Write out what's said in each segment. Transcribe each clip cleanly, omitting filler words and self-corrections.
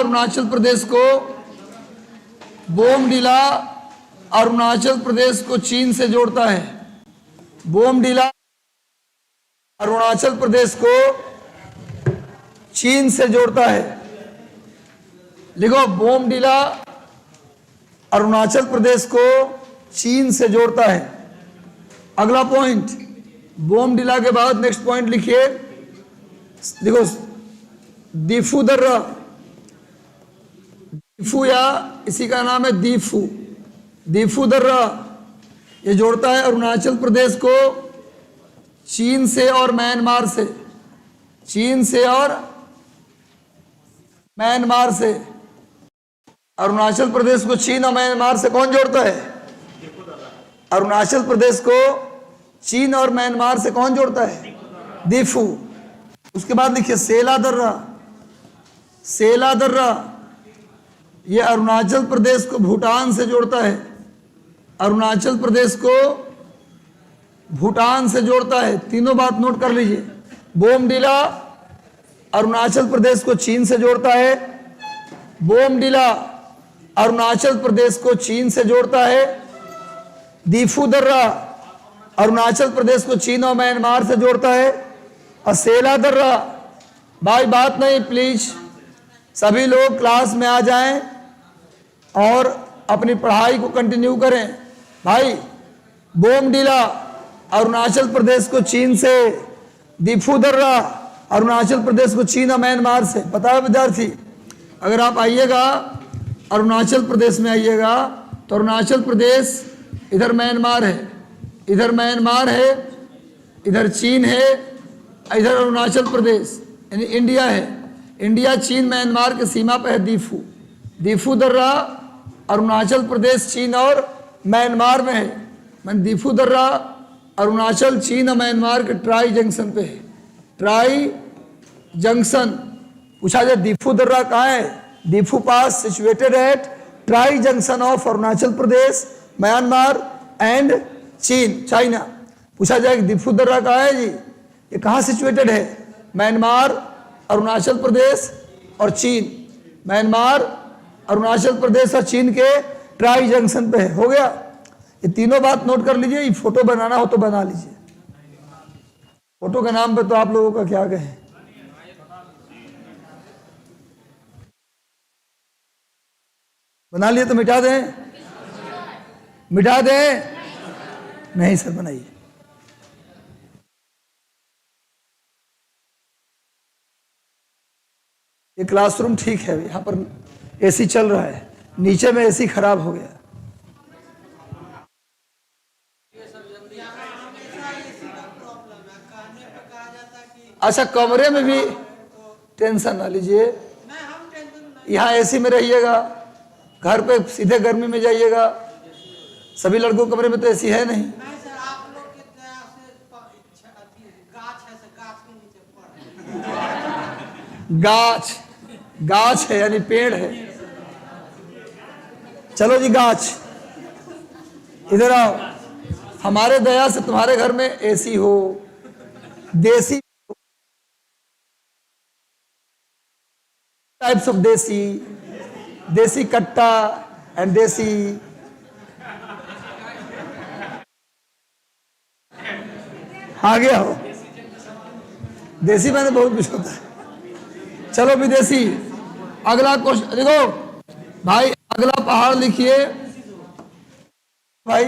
अरुणाचल प्रदेश को, बोमडिला अरुणाचल प्रदेश को चीन से जोड़ता है। बोमडिला अरुणाचल प्रदेश को चीन से जोड़ता है। लिखो, बोमडिला अरुणाचल प्रदेश को चीन से जोड़ता है। अगला पॉइंट, बोमडिला के बाद नेक्स्ट पॉइंट लिखिए, देखो दीफू दर्रा, दीफू या इसी का नाम है दीफू, दीफू दर्रा, ये जोड़ता है अरुणाचल प्रदेश को चीन से और म्यांमार से, चीन से और म्यांमार से। अरुणाचल प्रदेश को चीन और म्यांमार से कौन जोड़ता है? अरुणाचल प्रदेश को चीन और म्यांमार से कौन जोड़ता है? दीफू। उसके बाद लिखिए सेला दर्रा, सेला दर्रा, यह अरुणाचल प्रदेश को भूटान से जोड़ता है, अरुणाचल प्रदेश को भूटान से जोड़ता है। तीनों बात नोट कर लीजिए। बोमडिला अरुणाचल प्रदेश को चीन से जोड़ता है, बोमडिला अरुणाचल प्रदेश को चीन से जोड़ता है, दीफू दर्रा अरुणाचल प्रदेश को चीन और म्यांमार से जोड़ता है, और सेला दर्रा, भाई बात नहीं, प्लीज सभी लोग क्लास में आ जाएं और अपनी पढ़ाई को कंटिन्यू करें। भाई बोमडिला अरुणाचल प्रदेश को चीन से, दीफू दर्रा अरुणाचल प्रदेश को चीन और म्यांमार से। पता है विद्यार्थी, अगर आप आइएगा अरुणाचल प्रदेश में आइएगा तो अरुणाचल प्रदेश इधर म्यांमार है, इधर म्यांमार है, इधर चीन है, इधर अरुणाचल प्रदेश यानी इंडिया है। इंडिया चीन म्यांमार के सीमा पर है दीफू, दीफू दर्रा अरुणाचल प्रदेश चीन और म्यांमार में है। मैंने दीफू दर्रा अरुणाचल चीन और म्यांमार के ट्राई जंक्शन पे है, ट्राई जंक्शन। पूछा जाए दीफू दर्रा कहाँ है? Diphu pass situated at tri junction of Arunachal Pradesh, Myanmar and चीन, चाइना। पूछा जाए कि दीफू दर्रा कहाँ है जी? ये कहाँ सिचुएटेड है? म्यांमार, अरुणाचल प्रदेश और चीन, म्यांमार, अरुणाचल प्रदेश और चीन के ट्राई जंक्शन पे है। हो गया? ये तीनों बात नोट कर लीजिए। ये फोटो बनाना हो तो बना लीजिए। फोटो के नाम पे तो आप लोगों का क्या कहें? बना लिए तो मिटा दें, मिटा दें? नहीं सर, बनाइए। ये क्लासरूम ठीक है, यहाँ पर एसी चल रहा है, नीचे में एसी खराब हो गया। अच्छा, कमरे में भी टेंशन ना लीजिए, यहाँ एसी में रहिएगा, घर पे सीधे गर्मी में जाइएगा। सभी लड़कों के कमरे में तो एसी है नहीं। गाछ, गाछ है यानी पेड़ है। चलो जी, गाछ इधर आओ। हमारे दया से तुम्हारे घर में एसी हो, देसी टाइप्स ऑफ देसी, देसी कट्टा एंड देसी आ गया हो। देसी मैंने बहुत कुछ होता है। चलो विदेशी। अगला क्वेश्चन देखो भाई, अगला पहाड़ लिखिए भाई।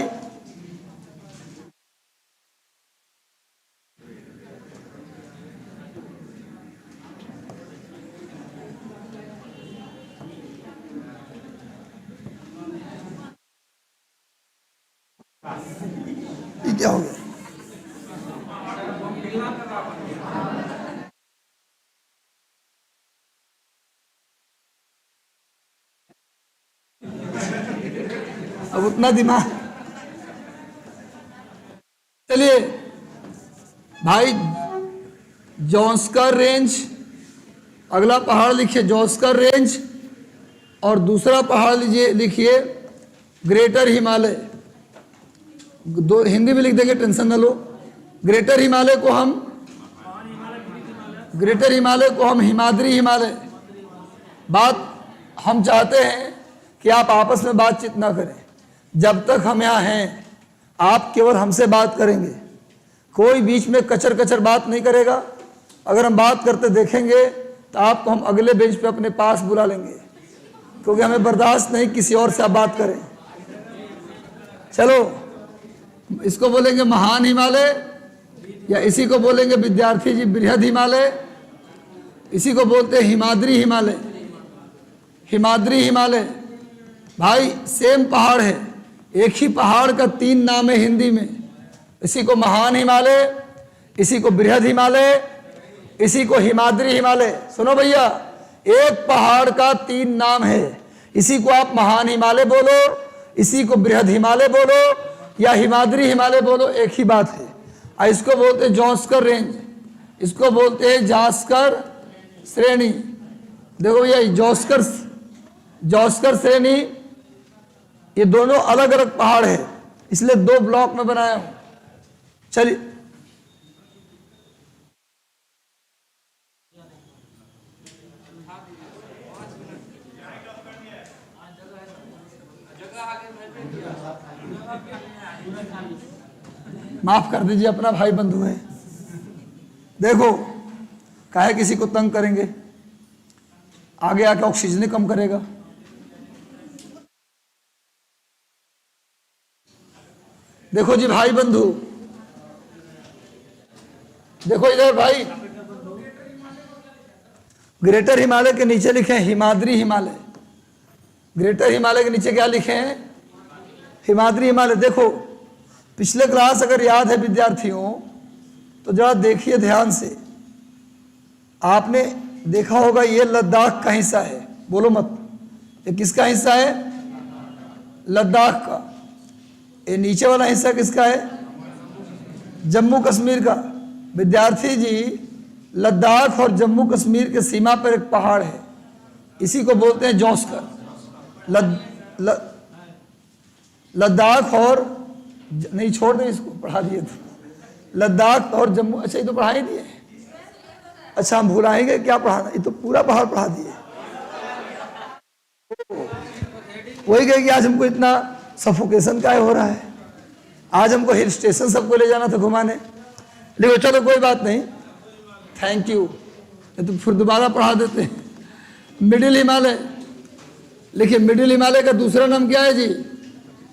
ये क्या हो गया? अब उतना दिमाग। चलिए भाई, जॉन्सकर रेंज, अगला पहाड़ लिखिए जॉन्सकर रेंज, और दूसरा पहाड़ लिखिए ग्रेटर हिमालय। दो हिंदी में लिख देंगे, टेंशन न लो। ग्रेटर हिमालय को हम हिमाद्री हिमालय, बात हम चाहते हैं कि आप आपस में बातचीत ना करें। जब तक हम यहाँ हैं आप केवल हमसे बात करेंगे, कोई बीच में कचर कचर बात नहीं करेगा। अगर हम बात करते देखेंगे तो आपको हम अगले बेंच पे अपने पास बुला लेंगे, क्योंकि हमें बर्दाश्त नहीं किसी और से आप बात करें। चलो, इसको बोलेंगे महान हिमालय, या इसी को बोलेंगे विद्यार्थी जी बृहद हिमालय, इसी को बोलते हैं हिमाद्री हिमालय। हिमाद्री हिमालय भाई सेम पहाड़ है, एक ही पहाड़ का 3 नाम है हिंदी में। इसी को महान हिमालय, इसी को बृहद हिमालय, इसी को हिमाद्री हिमालय। सुनो भैया, एक पहाड़ का 3 नाम है। इसी को आप महान हिमालय बोलो, इसी को बृहद हिमालय बोलो, या हिमाद्री हिमालय बोलो, एक ही बात है। और इसको बोलते हैं जॉस्कर रेंज, इसको बोलते हैं जास्कर श्रेणी। देखो भैया, जॉस्कर श्रेणी, ये दोनों अलग अलग पहाड़ है, इसलिए 2 ब्लॉक में बनाया हूं। चलिए, माफ कर दीजिए, अपना भाई बंधु है। देखो, काहे किसी को तंग करेंगे, आगे आके ऑक्सीजन कम करेगा। देखो जी भाई बंधु, देखो इधर भाई, ग्रेटर हिमालय के नीचे लिखे हैं हिमाद्री हिमालय। ग्रेटर हिमालय के नीचे क्या लिखे हैं? हिमाद्री हिमालय। देखो, पिछले क्लास अगर याद है विद्यार्थियों तो जरा देखिए ध्यान से। आपने देखा होगा ये लद्दाख का हिस्सा है, बोलो मत, ये किसका हिस्सा है? लद्दाख का। ये नीचे वाला हिस्सा किसका है? जम्मू कश्मीर का। विद्यार्थी जी, लद्दाख और जम्मू कश्मीर के सीमा पर एक पहाड़ है, इसी को बोलते हैं जॉस्कर। लद्दाख और नहीं, छोड़ दें इसको, पढ़ा दिए तो। लद्दाख और जम्मू, अच्छा ये तो पढ़ा ही दिए। अच्छा, हम भुलाएंगे क्या पढ़ाना, ये तो पूरा पहाड़ पढ़ा दिए। वही कहे कि आज हमको इतना सफोकेशन का हो रहा है, आज हमको हिल स्टेशन सबको ले जाना था घुमाने। देखो चलो कोई बात नहीं, थैंक यू, ये तो फिर दोबारा पढ़ा देते हैं। मिडिल हिमालय, लिखिए मिडिल हिमालय का दूसरा नाम क्या है जी?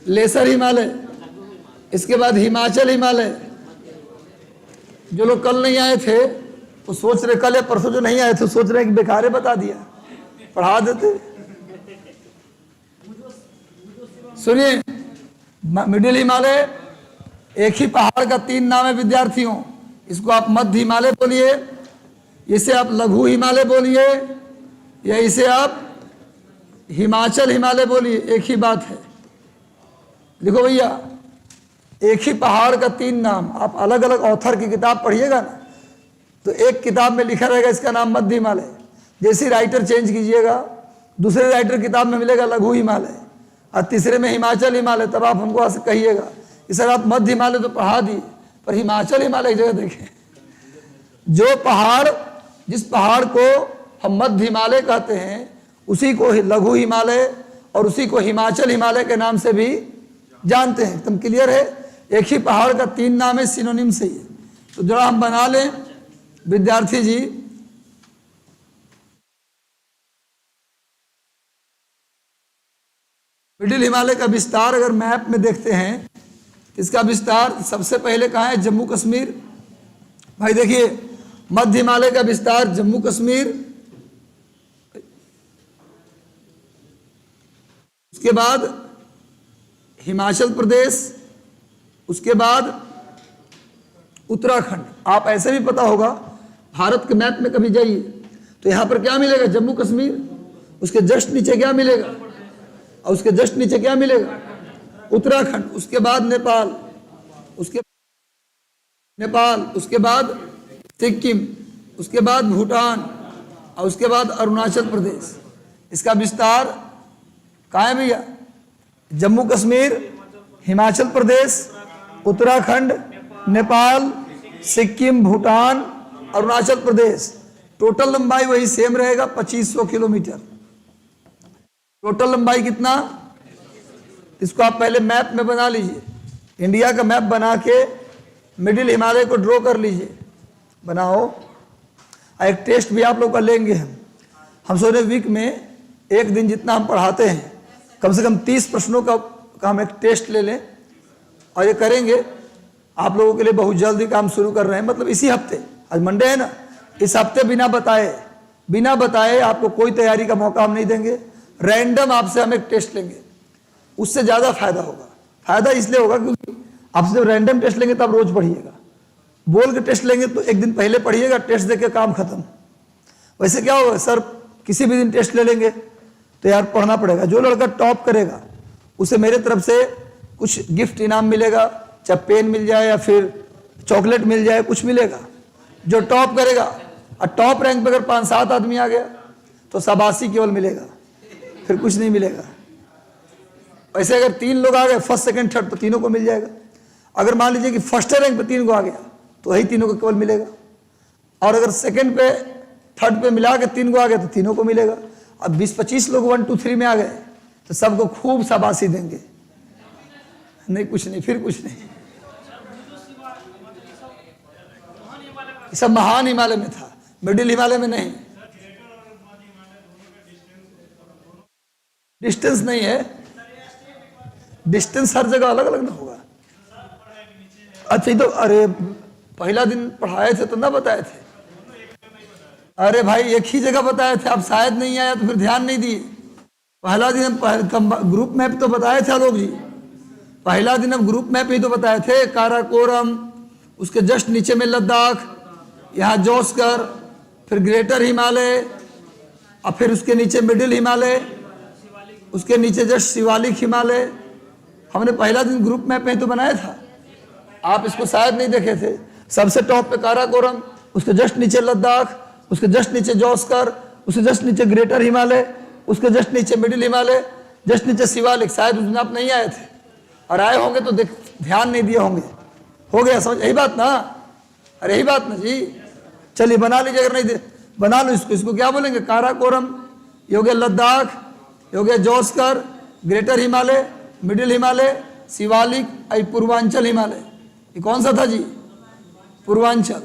लेसर हिमालय। इसके बाद हिमाचल हिमालय। जो लोग कल नहीं आए थे वो सोच रहे, कल या परसों जो नहीं आए थे सोच रहे कि बेकार है, बता दिया, पढ़ा देते। सुनिए, मिडिल हिमालय एक ही पहाड़ का 3 नाम है विद्यार्थियों। इसको आप मध्य हिमालय बोलिए, इसे आप लघु हिमालय बोलिए, या इसे आप हिमाचल हिमालय बोलिए, एक ही बात है। देखो भैया, एक ही पहाड़ का 3 नाम। आप अलग अलग ऑथर की किताब पढ़िएगा ना, तो एक किताब में लिखा रहेगा इसका नाम मध्य हिमालय, जैसे राइटर चेंज कीजिएगा दूसरे राइटर किताब में मिलेगा लघु हिमालय, और तीसरे में हिमाचल हिमालय। तब आप हमको कहिएगा कि सर आप मध्य हिमालय तो पढ़ा दिए, पर हिमाचल हिमालय जगह देखें। जो पहाड़, जिस पहाड़ को हम मध्य हिमालय कहते हैं, उसी को लघु हिमालय और उसी को हिमाचल हिमालय के नाम से भी जानते हैं। एकदम क्लियर है? एक ही पहाड़ का 3 नाम है, सिनोनिम से ही। तो जरा हम बना लें विद्यार्थी जी। मिडिल हिमालय का विस्तार अगर मैप में देखते हैं, इसका विस्तार सबसे पहले कहाँ है? जम्मू कश्मीर। भाई देखिए, मध्य हिमालय का विस्तार जम्मू कश्मीर, उसके बाद हिमाचल प्रदेश, उसके बाद उत्तराखंड। आप ऐसे भी पता होगा, भारत के मैप में कभी जाइए तो यहाँ पर क्या मिलेगा? जम्मू कश्मीर। उसके जस्ट नीचे क्या मिलेगा? और उसके जस्ट नीचे क्या मिलेगा? उत्तराखंड। उसके बाद नेपाल, उसके बाद सिक्किम, उसके बाद भूटान, और उसके बाद अरुणाचल प्रदेश। इसका विस्तार कहाँ है भैया? जम्मू कश्मीर, हिमाचल प्रदेश, उत्तराखंड, नेपाल, सिक्किम, भूटान, अरुणाचल प्रदेश। टोटल लंबाई वही सेम रहेगा, 2500 किलोमीटर। टोटल लंबाई कितना, इसको आप पहले मैप में बना लीजिए, इंडिया का मैप बना के मिडिल हिमालय को ड्रॉ कर लीजिए, बनाओ। एक टेस्ट भी आप लोग का लेंगे हम सोचे वीक में एक दिन जितना हम पढ़ाते हैं कम से कम 30 प्रश्नों का हम एक टेस्ट ले लें, और ये करेंगे आप लोगों के लिए बहुत जल्दी काम शुरू कर रहे हैं, मतलब इसी हफ्ते, आज मंडे है ना, इस हफ्ते बिना बताए आपको कोई तैयारी का मौका हम नहीं देंगे। रैंडम आपसे हम एक टेस्ट लेंगे, उससे ज़्यादा फायदा होगा। फायदा इसलिए होगा क्योंकि आपसे जब रैंडम टेस्ट लेंगे तो आप रोज पढ़िएगा, बोल के टेस्ट लेंगे तो एक दिन पहले पढ़िएगा, टेस्ट दे के काम खत्म। वैसे क्या होगा सर, किसी भी दिन टेस्ट ले लेंगे तो यार पढ़ना पड़ेगा। जो लड़का टॉप करेगा उसे मेरे तरफ से कुछ गिफ्ट इनाम मिलेगा, चाहे पेन मिल जाए या फिर चॉकलेट मिल जाए, कुछ मिलेगा। जो टॉप करेगा, और टॉप रैंक पे अगर 5-7 आदमी आ गया तो शाबाशी केवल मिलेगा, फिर कुछ नहीं मिलेगा। वैसे अगर 3 लोग आ गए, फर्स्ट सेकंड थर्ड, तो तीनों को मिल जाएगा। अगर मान लीजिए कि फर्स्ट रैंक पे 3 को आ गया तो वही तीनों को केवल मिलेगा, और अगर सेकंड पे थर्ड पे मिला के 3 को आ गया तो तीनों को मिलेगा। अब 20-25 लोग 1, 2, 3 में आ गए तो सबको खूब शाबाशी देंगे। नहीं कुछ नहीं, फिर कुछ नहीं। सब महान हिमालय में था, मिडिल हिमालय में नहीं। डिस्टेंस नहीं है, डिस्टेंस हर जगह अलग अलग ना होगा। अच्छा, तो अरे पहला दिन पढ़ाए थे तो ना बताए थे? अरे भाई एक ही जगह बताए थे, आप शायद नहीं आया तो फिर ध्यान नहीं दिए। पहला दिन हम ग्रुप मैप तो बताए थे लोग जी, पहला दिन हम ग्रुप मैप ही तो बताए थे। काराकोरम, उसके जस्ट नीचे में लद्दाख, यहाँ जोस्कर, फिर ग्रेटर हिमालय, और फिर उसके नीचे मिडिल हिमालय, उसके नीचे जस्ट शिवालिक हिमालय। हमने पहला दिन ग्रुप मैप में तो बनाया था, आप इसको शायद नहीं देखे थे। सबसे टॉप पे काराकोरम, उसके जस्ट नीचे लद्दाख, उसके जस्ट नीचे जोस्कर, उसके जस्ट नीचे ग्रेटर हिमालय, उसके जस्ट नीचे मिडिल हिमालय, जस्ट नीचे शिवालिक। शायद उस दिन आप नहीं आए थे, और आए होंगे तो ध्यान नहीं दिए होंगे। हो गया समझ, यही बात ना? अरे यही बात ना जी। चलिए बना लीजिए, अगर नहीं बना लो इसको क्या बोलेंगे? काराकोरम, ये हो गया लद्दाख, ये हो गया जोस्कर, ग्रेटर हिमालय, मिडिल हिमालय, शिवालिक, पूर्वांचल हिमालय। ये कौन सा था जी? पूर्वांचल।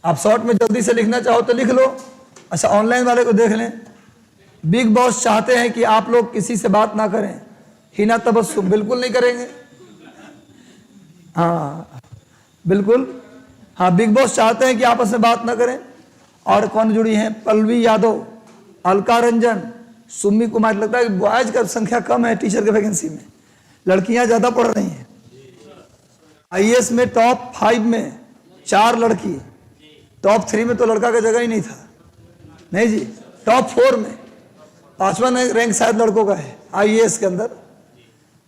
आप शॉर्ट में जल्दी से लिखना चाहो तो लिख लो। अच्छा, ऑनलाइन वाले को देख लें। बिग बॉस चाहते हैं कि आप लोग किसी से बात ना करें, हिना तबस्सुम बिल्कुल नहीं करेंगे। हाँ बिल्कुल, हाँ बिग बॉस चाहते हैं कि आपस में बात ना करें। और कौन जुड़ी हैं? पल्लवी यादव, अलका रंजन, सुम्मी कुमार। लगता है कि बॉयज का संख्या कम है टीचर के वैकेंसी में, लड़कियां ज्यादा पढ़ रही हैं। आईएएस में टॉप 5 में 4 लड़की, टॉप 3 में तो लड़का का जगह ही नहीं था। नहीं जी, टॉप 4 में 5वां रैंक शायद लड़कों का है आईएएस के अंदर।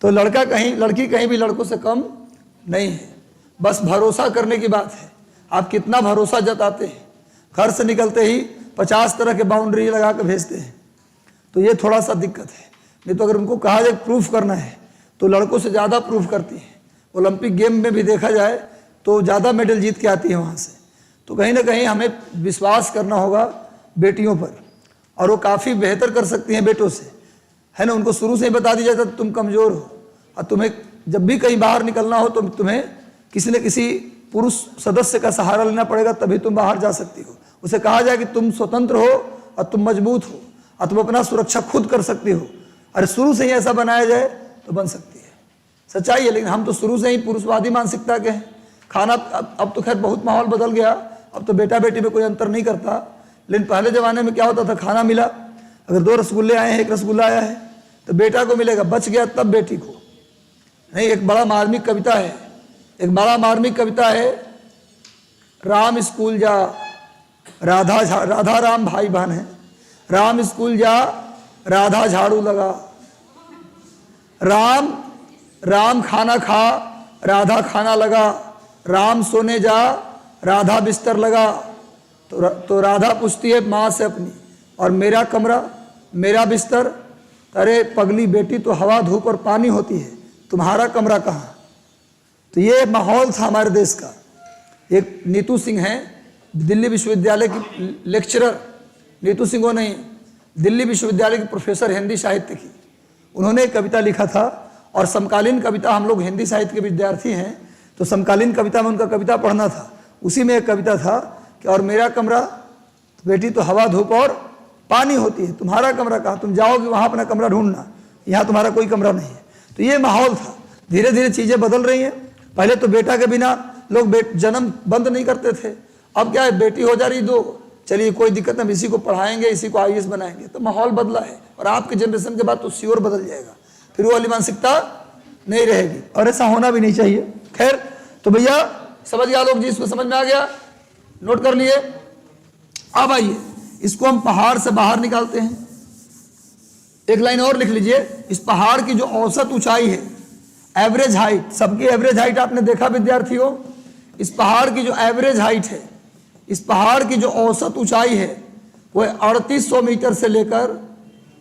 तो लड़की कहीं भी लड़कों से कम नहीं है। बस भरोसा करने की बात है, आप कितना भरोसा जताते हैं। घर से निकलते ही 50 तरह के बाउंड्री लगा के भेजते हैं, तो ये थोड़ा सा दिक्कत है। नहीं तो अगर उनको कहा जाए प्रूफ करना है तो लड़कों से ज़्यादा प्रूफ करती हैं। ओलंपिक गेम में भी देखा जाए तो ज़्यादा मेडल जीत के आती है वहाँ से। तो कहीं ना कहीं हमें विश्वास करना होगा बेटियों पर, और वो काफ़ी बेहतर कर सकती हैं बेटों से, है ना। उनको शुरू से ही बता दिया जाता तुम कमज़ोर हो, और तुम्हें जब भी कहीं बाहर निकलना हो तो तुम्हें किसी न किसी पुरुष सदस्य का सहारा लेना पड़ेगा, तभी तुम बाहर जा सकती हो। उसे कहा जाए कि तुम स्वतंत्र हो और तुम मजबूत हो और तुम अपना सुरक्षा खुद कर सकती हो। अरे शुरू से ही ऐसा बनाया जाए तो बन सकती है, सच्चाई है। लेकिन हम तो शुरू से ही पुरुषवादी मानसिकता के हैं। खाना अब तो खैर बहुत माहौल बदल गया, अब तो बेटा बेटी में कोई अंतर नहीं करता। लेकिन पहले ज़माने में क्या होता था, खाना मिला, अगर 2 रसगुल्ले आए हैं, 1 रसगुल्ला आया है तो बेटा को मिलेगा, बच गया तब बेटी को। नहीं, एक बड़ा मार्मिक कविता है, राम स्कूल जा, राधा राम भाई बहन है। राम स्कूल जा, राधा झाड़ू लगा, राम खाना खा, राधा खाना लगा, राम सोने जा, राधा बिस्तर लगा। तो राधा पूछती है माँ से अपनी, और मेरा कमरा, मेरा बिस्तर? अरे पगली बेटी, तो हवा धूप और पानी होती है, तुम्हारा कमरा कहाँ? तो ये माहौल था हमारे देश का। एक नीतू सिंह हैं, दिल्ली विश्वविद्यालय की लेक्चरर, नीतू सिंह वो नहीं, दिल्ली विश्वविद्यालय के प्रोफेसर हिंदी साहित्य की, उन्होंने एक कविता लिखा था। और समकालीन कविता, हम लोग हिंदी साहित्य के विद्यार्थी हैं तो समकालीन कविता में उनका कविता पढ़ना था। उसी में एक कविता था कि और मेरा कमरा बेटी तो हवा धूप और पानी होती है, तुम्हारा कमरा कहाँ, तुम जाओगे वहाँ अपना कमरा ढूंढना, यहाँ तुम्हारा कोई कमरा नहीं है। तो ये माहौल था। धीरे धीरे चीज़ें बदल रही हैं। पहले तो बेटा के बिना लोग जन्म बंद नहीं करते थे, अब क्या है, बेटी हो जा रही दो, चलिए कोई दिक्कत नहीं, इसी को पढ़ाएंगे, इसी को IAS बनाएंगे। तो माहौल बदला है और आपके जनरेशन के बाद तो श्योर बदल जाएगा, फिर वो वाली मानसिकता नहीं रहेगी और ऐसा होना भी नहीं चाहिए। खैर, तो भैया समझ गया लोग जी, इसको समझ में आ गया, नोट कर लिए। अब आइए इसको हम पहाड़ से बाहर निकालते हैं। एक लाइन और लिख लीजिए, इस पहाड़ की जो औसत ऊंचाई है, एवरेज हाइट, सबकी एवरेज हाइट आपने देखा विद्यार्थियों, इस पहाड़ की जो एवरेज हाइट है, इस पहाड़ की जो औसत ऊंचाई है वो 3800 मीटर से लेकर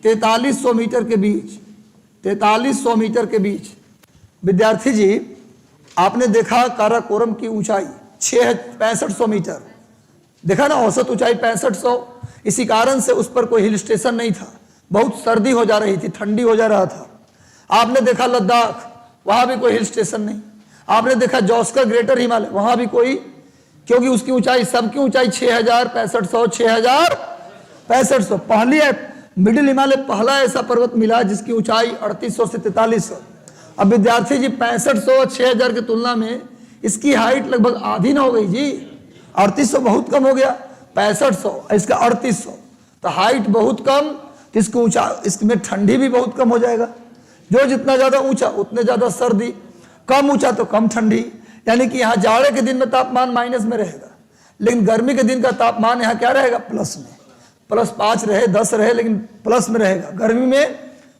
4300 मीटर के बीच, 4300 मीटर के बीच। विद्यार्थी जी, आपने देखा काराकोरम की ऊंचाई 6500 मीटर, देखा ना, औसत ऊंचाई 6500। इसी कारण से उस पर कोई हिल स्टेशन नहीं था, बहुत सर्दी हो जा रही थी, ठंडी हो जा रहा था। आपने देखा लद्दाख, वहां भी कोई हिल स्टेशन नहीं। आपने देखा जॉस्कर ग्रेटर हिमालय, वहां भी कोई, क्योंकि उसकी ऊंचाई, सबकी ऊंचाई 6500 पहली है मिडिल हिमालय, पहला ऐसा पर्वत मिला जिसकी ऊंचाई 3800 से 4300। अब विद्यार्थी जी 6500 और 6000 की तुलना में इसकी हाइट लगभग आधी ना हो गई जी। 3800 बहुत कम हो गया, 6500, इसका 3800, तो हाइट बहुत कम, तो इसकी ऊंचा, इसमें ठंडी भी बहुत कम हो जाएगा। जो जितना ज्यादा ऊंचा उतने ज्यादा सर्दी, कम ऊंचा तो कम ठंडी। यानी कि यहाँ जाड़े के दिन में तापमान माइनस में रहेगा, लेकिन गर्मी के दिन का तापमान यहाँ क्या रहेगा, प्लस में, +5 रहे 10 रहे, लेकिन प्लस में रहेगा। गर्मी में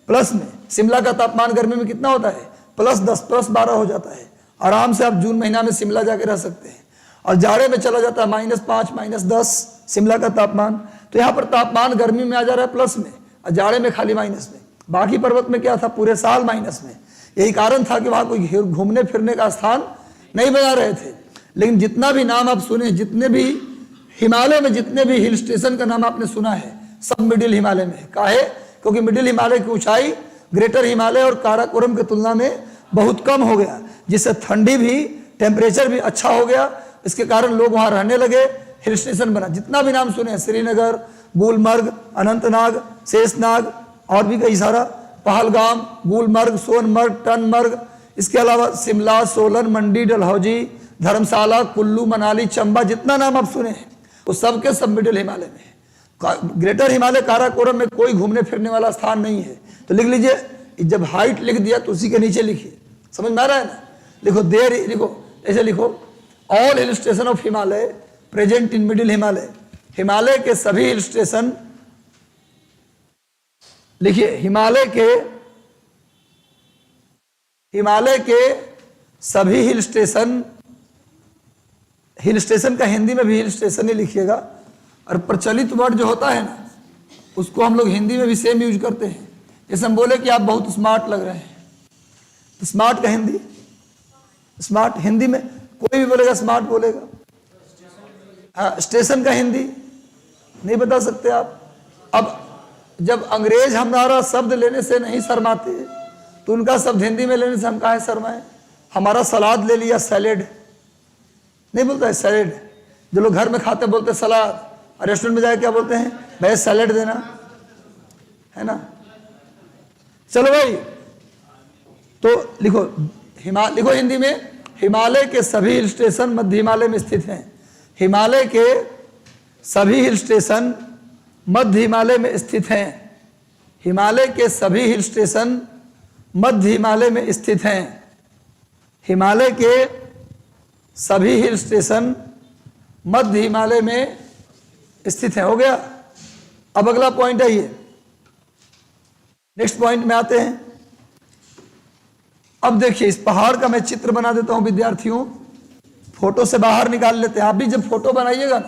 प्लस में, शिमला का तापमान गर्मी में कितना होता है, +10 +12 हो जाता है। आराम से आप जून महीना में शिमला जाके रह सकते हैं। और जाड़े में चला जाता है -5 -10 शिमला का तापमान। तो यहाँ पर तापमान गर्मी में आ जा रहा है प्लस में और जाड़े में खाली माइनस में। बाकी पर्वत में क्या था, पूरे साल माइनस में। यही कारण था कि वहाँ कोई घूमने फिरने का स्थान नहीं बना रहे थे। लेकिन जितना भी नाम आप सुने, जितने भी हिमालय में जितने भी हिल स्टेशन का नाम आपने सुना है, सब मिडिल हिमालय में है। काहे, क्योंकि मिडिल हिमालय की ऊंचाई ग्रेटर हिमालय और काराकोरम की तुलना में बहुत कम हो गया, जिससे ठंडी भी, टेम्परेचर भी अच्छा हो गया। इसके कारण लोग वहाँ रहने लगे, हिल स्टेशन बना। जितना भी नाम सुने, श्रीनगर, गुलमर्ग, अनंतनाग, शेषनाग और भी कई सारा, पहलगाम, गुलमर्ग, सोनमर्ग, टनमर्ग, इसके अलावा शिमला, सोलन, मंडी, डलहौजी, धर्मशाला, कुल्लू, मनाली, चंबा, जितना नाम आप सुने हैं वो सब के सब मिडिल हिमालय में है। ग्रेटर हिमालय काराकोरम में कोई घूमने फिरने वाला स्थान नहीं है। तो लिख लीजिए, जब हाइट लिख दिया तो उसी के नीचे लिखिए, समझ में आ रहा है ना। लिखो देर, लिखो ऐसे लिखो, all hill station of Himalaya present in middle Himalaya. Himalaya के सभी हिल स्टेशन लिखिए, हिमालय के सभी हिल स्टेशन का हिंदी में भी हिल स्टेशन ही लिखिएगा। और प्रचलित वर्ड जो होता है ना, उसको हम लोग हिंदी में भी सेम यूज करते हैं। जैसे हम बोले कि आप बहुत स्मार्ट लग रहे हैं, तो स्मार्ट का हिंदी, स्मार्ट हिंदी में कोई भी बोलेगा स्मार्ट बोलेगा। हाँ, स्टेशन का हिंदी नहीं बता सकते आप। अब जब अंग्रेज हमारा शब्द लेने से नहीं शर्माते, तो उनका शब्द हिंदी में लेने से हम काहे शर्माए। हमारा सलाद ले लिया, सैलेड नहीं बोलता है, सैलेड। जो लोग घर में खाते बोलते हैं सलाद, और रेस्टोरेंट में जाके क्या बोलते हैं, भाई सैलेड देना, है ना। चलो भाई, तो लिखो लिखो हिंदी में, हिमालय के सभी हिल स्टेशन मध्य हिमालय में स्थित हैं। हिमालय के सभी हिल स्टेशन मध्य हिमालय में स्थित हैं। हिमालय के सभी हिल स्टेशन मध्य हिमालय में स्थित हैं। हिमालय के सभी हिल स्टेशन मध्य हिमालय में स्थित हैं। हो गया। अब अगला पॉइंट है ये, नेक्स्ट पॉइंट में आते हैं। अब देखिए, इस पहाड़ का मैं चित्र बना देता हूं विद्यार्थियों, फोटो से बाहर निकाल लेते हैं। आप भी जब फोटो बनाइएगा ना,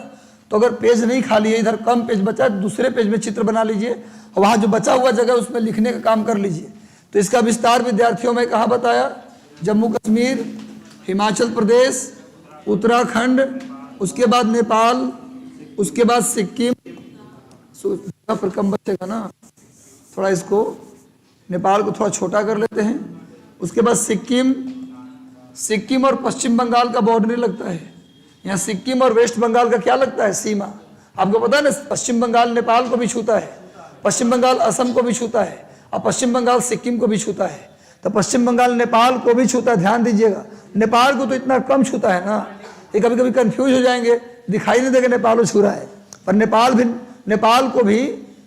तो अगर पेज नहीं खाली है, इधर कम पेज बचा है, दूसरे पेज में चित्र बना लीजिए, और वहाँ जो बचा हुआ जगह उसमें लिखने का काम कर लीजिए। तो इसका विस्तार विद्यार्थियों में कहाँ बताया, जम्मू कश्मीर, हिमाचल प्रदेश, उत्तराखंड, उसके बाद नेपाल, उसके बाद सिक्किम, फिर कम बचेगा ना, थोड़ा इसको नेपाल को थोड़ा छोटा कर लेते हैं। उसके बाद सिक्किम और पश्चिम बंगाल का बॉर्डर लगता है। यहाँ सिक्किम और वेस्ट बंगाल का क्या लगता है, सीमा। आपको पता है ना, पश्चिम बंगाल नेपाल को भी छूता है, पश्चिम बंगाल असम को भी छूता है, और पश्चिम बंगाल सिक्किम को भी छूता है। तो पश्चिम बंगाल नेपाल को भी छूता है, ध्यान दीजिएगा। नेपाल को तो इतना कम छूता है ना, ये कभी कभी कंफ्यूज हो जाएंगे, दिखाई नहीं देगा नेपाल छू रहा है, पर नेपाल को भी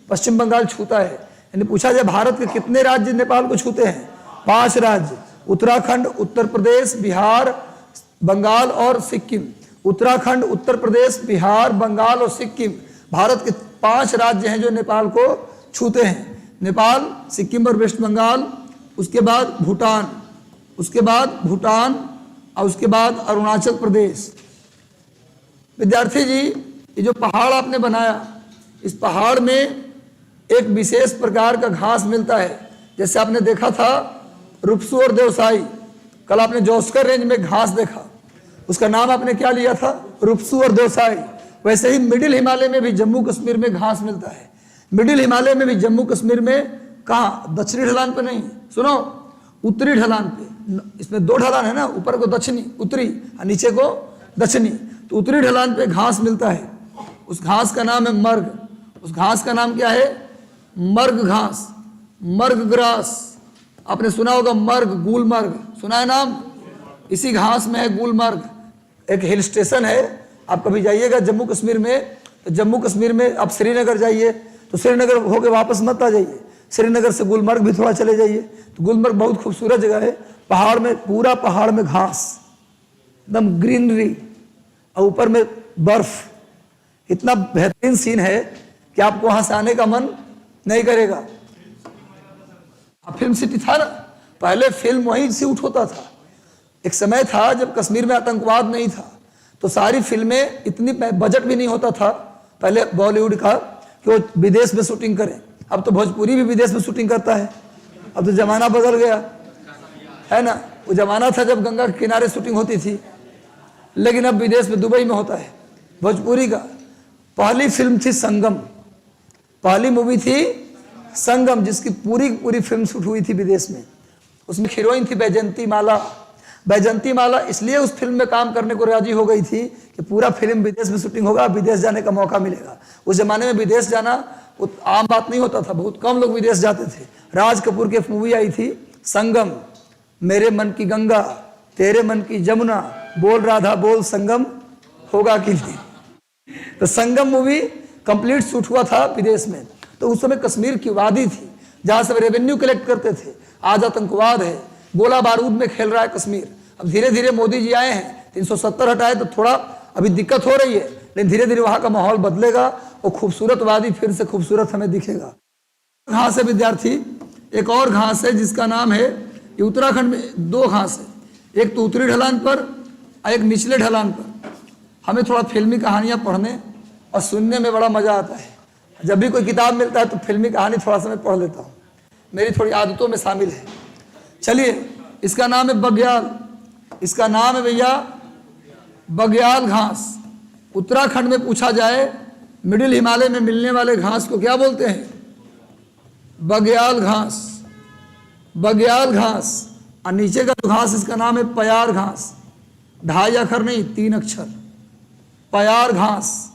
पश्चिम बंगाल छूता है। यानी पूछा जाए भारत के कितने राज्य नेपाल को छूते हैं, 5 राज्य, उत्तराखंड, उत्तर प्रदेश, बिहार, बंगाल और सिक्किम। उत्तराखंड, उत्तर प्रदेश, बिहार, बंगाल और सिक्किम भारत के 5 राज्य हैं जो नेपाल को छूते हैं। नेपाल, सिक्किम और वेस्ट बंगाल, उसके बाद भूटान, और उसके बाद अरुणाचल प्रदेश। विद्यार्थी जी, ये जो पहाड़ आपने बनाया, इस पहाड़ में एक विशेष प्रकार का घास मिलता है। जैसे आपने देखा था रुपसू और देवसाई, कल आपने जोस्कर रेंज में घास देखा, उसका नाम आपने क्या लिया था, रुपसू और देवसाई। वैसे ही मिडिल हिमालय में भी जम्मू कश्मीर में घास मिलता है। मिडिल हिमालय में भी जम्मू कश्मीर में कहाँ, दक्षिणी ढलान पे नहीं, सुनो, उत्तरी ढलान पे। इसमें 2 ढलान है ना, ऊपर को दक्षिणी उत्तरी और नीचे को दक्षिणी। तो उत्तरी ढलान पे घास मिलता है, उस घास का नाम है मर्ग। उस घास का नाम क्या है, मर्ग घास, मर्ग ग्रास। आपने सुना होगा मर्ग, गुलमर्ग सुना है नाम, इसी घास में है गुलमर्ग। एक हिल स्टेशन है, आप कभी जाइएगा जम्मू कश्मीर में, तो जम्मू कश्मीर में आप श्रीनगर जाइए, तो श्रीनगर होके वापस मत आ जाइए, श्रीनगर से गुलमर्ग भी थोड़ा चले जाइए। तो गुलमर्ग बहुत खूबसूरत जगह है, पहाड़ में, पूरा पहाड़ में घास, एकदम ग्रीनरी, और ऊपर में बर्फ। इतना बेहतरीन सीन है कि आपको वहां से आने का मन नहीं करेगा। फिल्म सिटी था ना, पहले फिल्म वहीं से होता था। एक समय था जब कश्मीर में आतंकवाद नहीं था, तो सारी फिल्में, इतनी बजट भी नहीं होता था पहले बॉलीवुड का कि वो विदेश में शूटिंग करें। अब तो भोजपुरी भी विदेश में शूटिंग करता है, अब तो जमाना बदल गया है ना। वो जमाना था जब गंगा के किनारे शूटिंग होती थी, लेकिन अब विदेश में, दुबई में होता है भोजपुरी का। पहली फिल्म थी संगम, पहली मूवी थी संगम, जिसकी पूरी फिल्म शूट हुई थी विदेश में। उसमें हीरोइन थी बैजंती माला। बैजंती माला इसलिए उस फिल्म में काम करने को राजी हो गई थी कि पूरा फिल्म विदेश में शूटिंग होगा, विदेश जाने का मौका मिलेगा। उस जमाने में विदेश जाना वो आम बात नहीं होता था, बहुत कम लोग विदेश जाते थे। राज कपूर की एक मूवी आई थी संगम, मेरे मन की गंगा तेरे मन की जमुना, बोल राधा बोल संगम होगा कि नहीं। तो संगम मूवी कंप्लीट शूट हुआ था विदेश में। तो उस समय कश्मीर की वादी थी जहां से रेवेन्यू कलेक्ट करते थे। आज आतंकवाद है, गोला बारूद में खेल रहा है कश्मीर। अब धीरे धीरे मोदी जी आए हैं, 370 हटाए तो थोड़ा अभी दिक्कत हो रही है, लेकिन धीरे धीरे वहां का माहौल बदलेगा और खूबसूरत वादी फिर से खूबसूरत हमें दिखेगा। घास है विद्यार्थी, एक और घास है जिसका नाम है, ये उत्तराखंड में 2 घास है, एक तो उत्तरी ढलान पर और एक निचले ढलान पर। हमें थोड़ा फिल्मी कहानियां पढ़ने और सुनने में बड़ा मजा आता है। जब भी कोई किताब मिलता है तो फिल्मी कहानी थोड़ा सा मैं पढ़ लेता हूँ, मेरी थोड़ी आदतों में शामिल है। चलिए, इसका नाम है बग्याल, इसका नाम है भैया बग्याल घास। उत्तराखंड में पूछा जाए मिडिल हिमालय में मिलने वाले घास को क्या बोलते हैं, बग्याल घास, बग्याल घास। और नीचे का जो घास, इसका नाम है पयार घास, 2 अक्षर नहीं 3 अक्षर, पयार घास,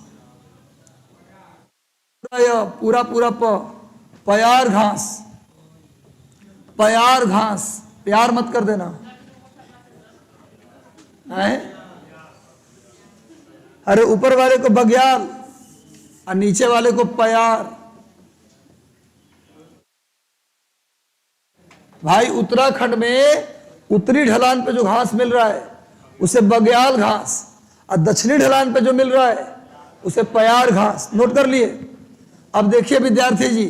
पूरा पयार घास, पयार घास, प्यार मत कर देना है। अरे ऊपर वाले को बग्याल और नीचे वाले को पयार। भाई उत्तराखंड में उत्तरी ढलान पे जो घास मिल रहा है उसे बग्याल घास, और दक्षिणी ढलान पे जो मिल रहा है उसे पयार घास। नोट कर लिए। अब देखिए विद्यार्थी जी,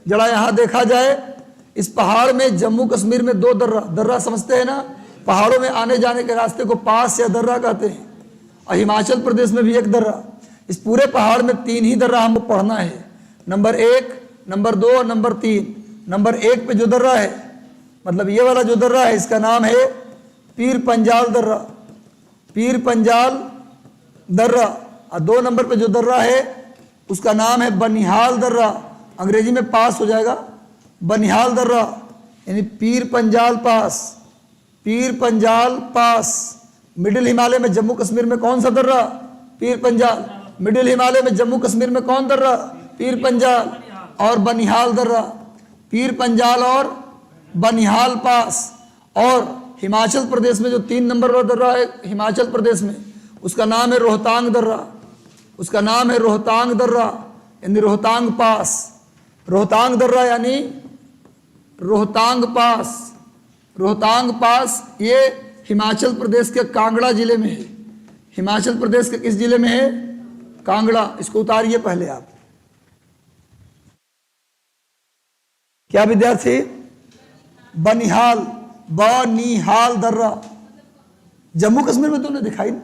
जरा यहां देखा जाए, इस पहाड़ में जम्मू कश्मीर में 2 दर्रा समझते हैं ना, पहाड़ों में आने जाने के रास्ते को पास या दर्रा कहते हैं। और हिमाचल प्रदेश में भी 1 दर्रा। इस पूरे पहाड़ में 3 ही दर्रा हमको पढ़ना है, नंबर 1, नंबर 2 और नंबर 3। नंबर 1 पे जो दर्रा है, मतलब ये वाला जो दर्रा है, इसका नाम है पीर पंजाल दर्रा, पीर पंजाल दर्रा। और 2 नंबर पे जो दर्रा है उसका नाम है बनिहाल दर्रा, अंग्रेजी में पास हो जाएगा, बनिहाल दर्रा यानी पीर पंजाल पास। पीर पंजाल पास मिडिल हिमालय में जम्मू कश्मीर में कौन सा दर्रा? पीर पंजाल। मिडिल हिमालय में जम्मू कश्मीर में कौन दर्रा? पीर पंजाल और बनिहाल दर्रा। पीर पंजाल और बनिहाल पास। और हिमाचल प्रदेश में जो 3 नंबर वाला दर्रा है हिमाचल प्रदेश में, उसका नाम है रोहतांग दर्रा। उसका नाम है रोहतांग दर्रा यानी रोहतांग पास। रोहतांग दर्रा यानी रोहतांग पास। रोहतांग पास ये हिमाचल प्रदेश के कांगड़ा जिले में है। हिमाचल प्रदेश के किस जिले में है? कांगड़ा। इसको उतारिए पहले आप। क्या विद्यार्थी? बनिहाल, बनिहाल दर्रा। जम्मू कश्मीर में तुमने दिखाई ना,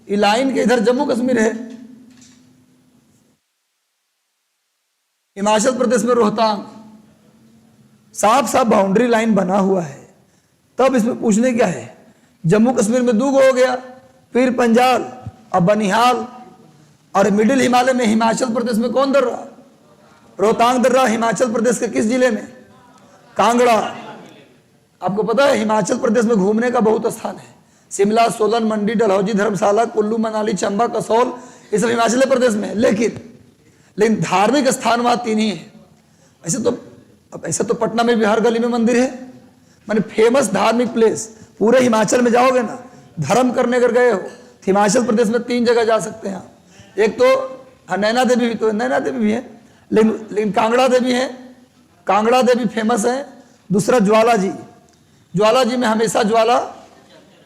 ये लाइन के इधर जम्मू कश्मीर है, हिमाचल प्रदेश में रोहतांग। साफ साफ बाउंड्री लाइन बना हुआ है। तब इसमें पूछने क्या है? जम्मू कश्मीर में 2 हो गया, पीर पंजाल और बनिहाल। और मिडिल हिमालय में हिमाचल प्रदेश में कौन दर्रा? रोहतांग दर्रा। हिमाचल प्रदेश के किस जिले में? कांगड़ा। आपको पता है हिमाचल प्रदेश में घूमने का बहुत स्थान है। शिमला, सोलन, मंडी, डलहौजी, धर्मशाला, कुल्लू, मनाली, चंबा, कसौल, ये सब हिमाचल प्रदेश में है। लेकिन धार्मिक स्थान वहां 3 ही है। ऐसे तो पटना में भी हर गली में मंदिर है। माने फेमस धार्मिक प्लेस पूरे हिमाचल में जाओगे ना, धर्म करने अगर गए हो तो हिमाचल प्रदेश में 3 जगह जा सकते हैं। एक तो नैना देवी भी, तो नैना देवी भी है, लेकिन कांगड़ा देवी है। कांगड़ा देवी फेमस है। दूसरा ज्वाला जी। ज्वाला जी में हमेशा ज्वाला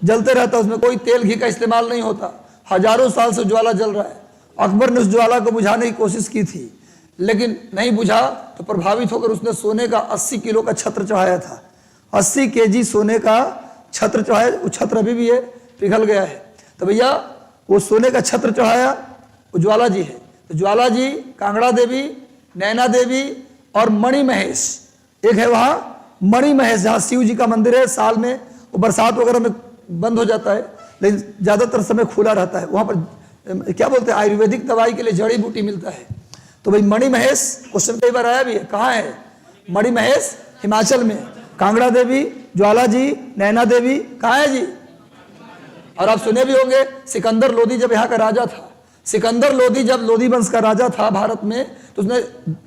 जलते रहता है, उसमें कोई तेल घी का इस्तेमाल नहीं होता। हजारों साल से ज्वाला जल रहा है। अकबर ने उस ज्वाला को बुझाने की कोशिश की थी, लेकिन नहीं बुझा तो प्रभावित होकर उसने सोने का 80 किलो का छत्र चढ़ाया था। 80 केजी सोने का छत्र चढ़ाया। वो छत्र अभी भी है, पिघल गया है। तो भैया वो सोने का छत्र चढ़ाया, वो ज्वाला जी है। तो ज्वाला जी, कांगड़ा देवी, नैना देवी और मणि महेश। एक है वहाँ मणि महेश, जहाँ शिव जी का मंदिर है। साल में वो बरसात वगैरह में बंद हो जाता है, लेकिन ज़्यादातर समय खुला रहता है। वहाँ पर क्या बोलते हैं, आयुर्वेदिक दवाई के लिए जड़ी बूटी मिलता है। तो भाई मणि महेश क्वेश्चन कई बार आया भी है, कहाँ है मणि महेश? हिमाचल में। कांगड़ा देवी, ज्वाला जी, नैना देवी कहाँ है जी? और आप सुने भी होंगे सिकंदर लोदी जब यहाँ का राजा था, सिकंदर लोदी जब लोदी वंश का राजा था भारत में, तो